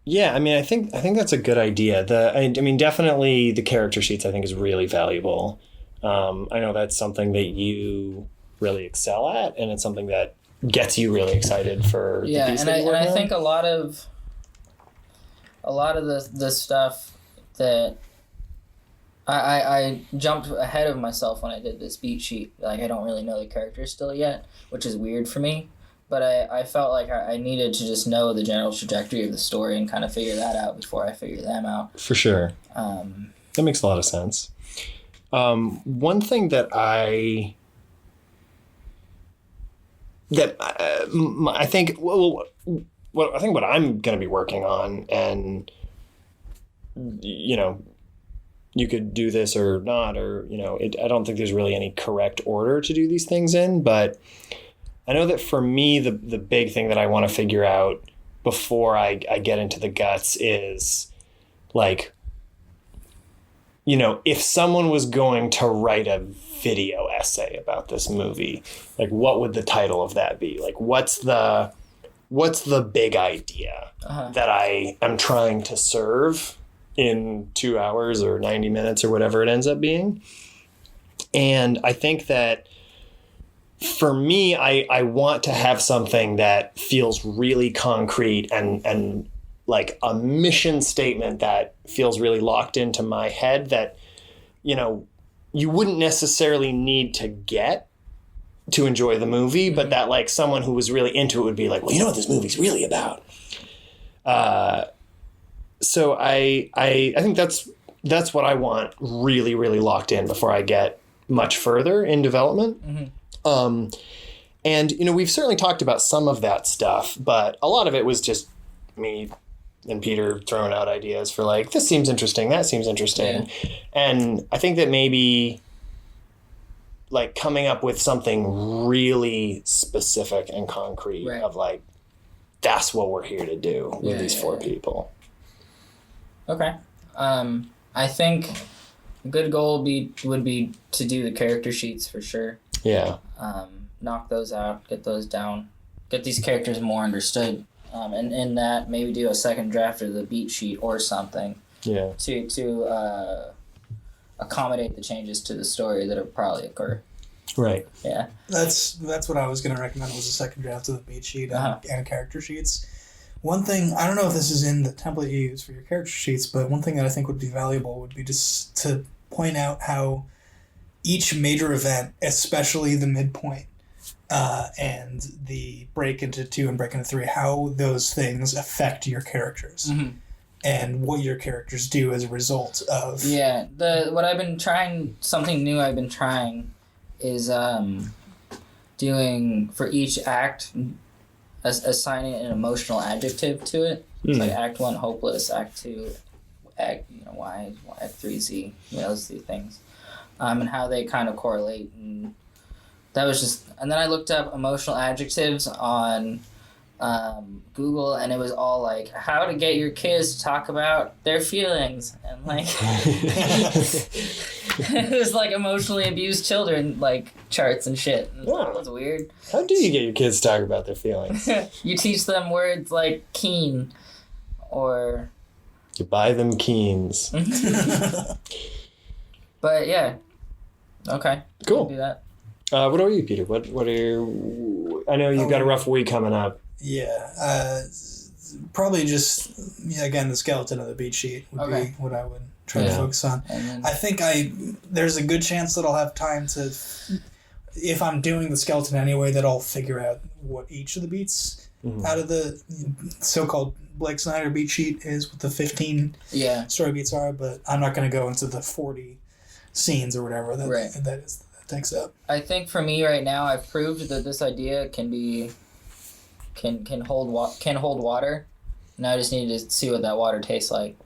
Yeah, I mean, I think that's a good idea. Definitely the character sheets I think is really valuable. I know that's something that you really excel at, and it's something that gets you really excited for the piece that you're working on. I think a lot of the stuff that I jumped ahead of myself when I did this beat sheet. Like, I don't really know the characters still yet, which is weird for me. But I felt like I needed to just know the general trajectory of the story and kind of figure that out before I figure them out. For sure. That makes a lot of sense. One thing that I think what I'm going to be working on, and you could do this or not, or I don't think there's really any correct order to do these things in, but I know that for me the big thing that I want to figure out before I get into the guts is, like, if someone was going to write a video essay about this movie, like, what would the title of that be? Like, what's the big idea that I am trying to serve in 2 hours or 90 minutes or whatever it ends up being? And I think that for me, I want to have something that feels really concrete and like a mission statement that feels really locked into my head that, you wouldn't necessarily need to get to enjoy the movie, but that, like, someone who was really into it would be like, well, you know what this movie's really about. So I think that's what I want really, really locked in before I get much further in development. Mm-hmm. And we've certainly talked about some of that stuff, but a lot of it was just me and Peter throwing out ideas for, like, this seems interesting, that seems interesting. Yeah. And I think that maybe, like, coming up with something really specific and concrete of, like, that's what we're here to do with these four people. Okay. I think a good goal would be to do the character sheets for sure. Yeah. Knock those out, get those down, get these characters more understood. And in that, maybe do a second draft of the beat sheet or something. Yeah. To accommodate the changes to the story that will probably occur. Right. Yeah. That's what I was going to recommend, was a second draft of the beat sheet and character sheets. One thing, I don't know if this is in the template you use for your character sheets, but one thing that I think would be valuable would be just to point out how each major event, especially the midpoint, and the break into 2 and break into 3, how those things affect your characters. Mm-hmm. And what your characters do as a result of... Yeah, something new I've been trying is doing, for each act, assigning an emotional adjective to it. Mm. It's like Act 1, hopeless, Act 2, Act Act 3, Z, those 3 things. And how they kind of correlate. And that was just... And then I looked up emotional adjectives on... Google, and it was all like how to get your kids to talk about their feelings, and like it was like emotionally abused children, like, charts and shit. And that was weird. How do you get your kids to talk about their feelings? You teach them words like keen, or you buy them keens. But yeah, okay, cool. Do that. What about you, Peter? What are your... I know you've got a rough week coming up. Yeah, probably just, again, the skeleton of the beat sheet would be what I would try to focus on. Then, I think there's a good chance that I'll have time to, if I'm doing the skeleton anyway, that I'll figure out what each of the beats out of the so-called Blake Snyder beat sheet is, what the 15 story beats are, but I'm not going to go into the 40 scenes or whatever that is think so. I think for me right now, I've proved that this idea can hold water. Now I just need to see what that water tastes like.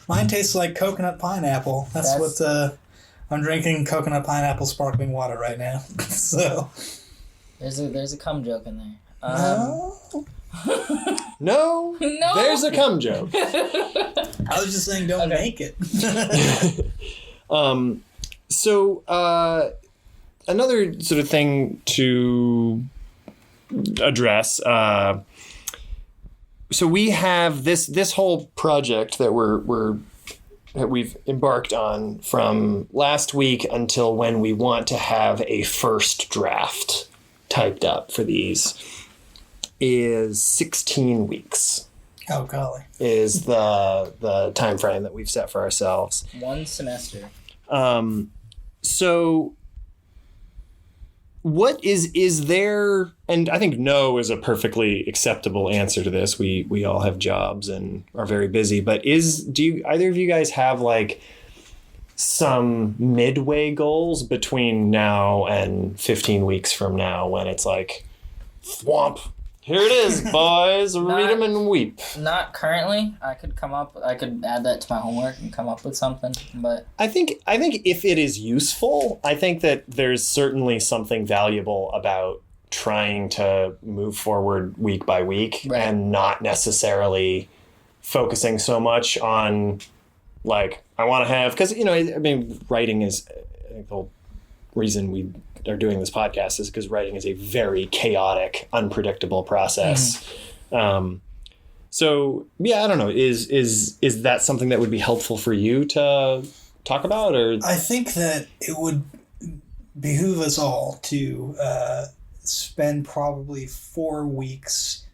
Mine tastes like coconut pineapple. That's what I'm drinking. Coconut pineapple sparkling water right now. So there's a cum joke in there. No. There's a cum joke. I was just saying, don't make it. So another sort of thing to address. So we have this whole project that we've embarked on from last week until when we want to have a first draft typed up for these is 16 weeks. Oh golly. Is the time frame that we've set for ourselves. 1 semester. So what is there, and I think no is a perfectly acceptable answer to this. We all have jobs and are very busy, but do either of you guys have like some midway goals between now and 15 weeks from now when it's like, thwomp, here it is, boys, read them and weep. Not currently. I could add that to my homework and come up with something, but I think if it is useful, I think that there's certainly something valuable about trying to move forward week by week and not necessarily focusing so much on like, I want to have, because, writing is, I think the whole reason we are doing this podcast is because writing is a very chaotic, unpredictable process. So yeah, I don't know. Is that something that would be helpful for you to talk about? Or I think that it would behoove us all to spend probably 4 weeks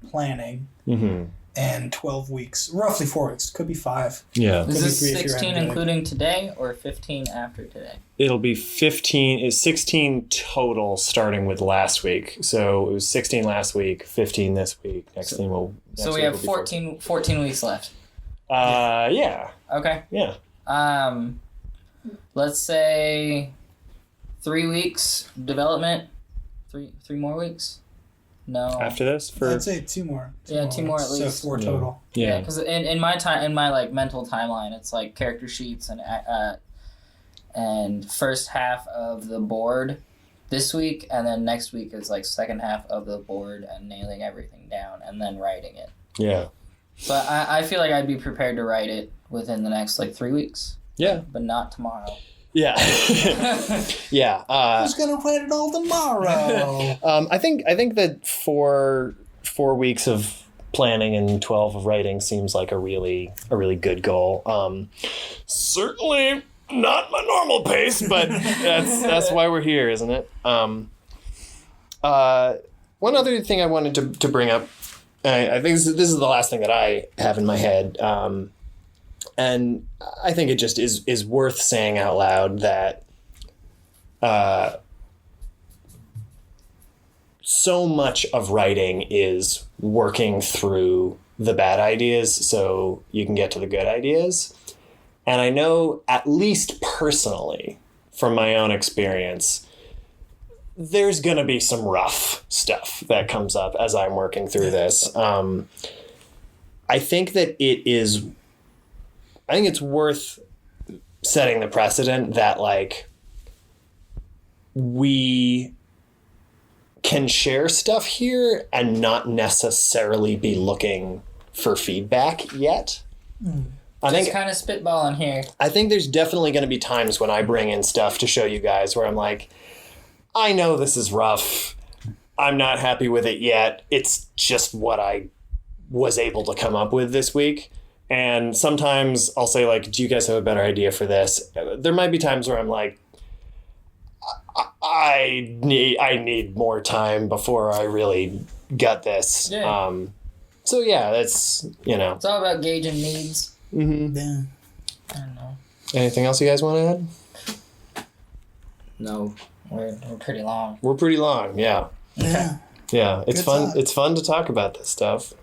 planning. Mm-hmm. And 12 weeks, roughly 4 weeks. Could be 5. Yeah. Is this 16 including today or 15 after today? It'll be 16 total starting with last week. So it was 16 last week, 15 this week. Next we have 14 weeks left. Yeah. Okay. Yeah. Let's say 3 weeks development. 3 more weeks? No. After this, I'd say 2 more. 2 more at least. So 4 total. Yeah, because in my like mental timeline, it's like character sheets and first half of the board this week, and then next week is like second half of the board and nailing everything down, and then writing it. Yeah. But I feel like I'd be prepared to write it within the next like 3 weeks. Yeah. But not tomorrow. Yeah. Yeah. Who's gonna write it all tomorrow? I think that 4 weeks of planning and 12 of writing seems like a really good goal. Certainly not my normal pace, but that's why we're here, isn't it? One other thing I wanted to bring up, I think this is the last thing that I have in my head. And I think it just is worth saying out loud that so much of writing is working through the bad ideas so you can get to the good ideas. And I know, at least personally, from my own experience, there's going to be some rough stuff that comes up as I'm working through this. I think it's worth setting the precedent that, like, we can share stuff here and not necessarily be looking for feedback yet. I think kind of spitballing here. I think there's definitely going to be times when I bring in stuff to show you guys where I'm like, I know this is rough. I'm not happy with it yet. It's just what I was able to come up with this week. And sometimes I'll say, like, do you guys have a better idea for this? There might be times where I'm like, I need more time before I really gut this. Yeah. So yeah, that's, It's all about gauging needs. Mm-hmm. Yeah. I don't know. Anything else you guys want to add? No, we're pretty long. We're pretty long, yeah. Yeah. Yeah, it's Good fun. talk. It's fun to talk about this stuff.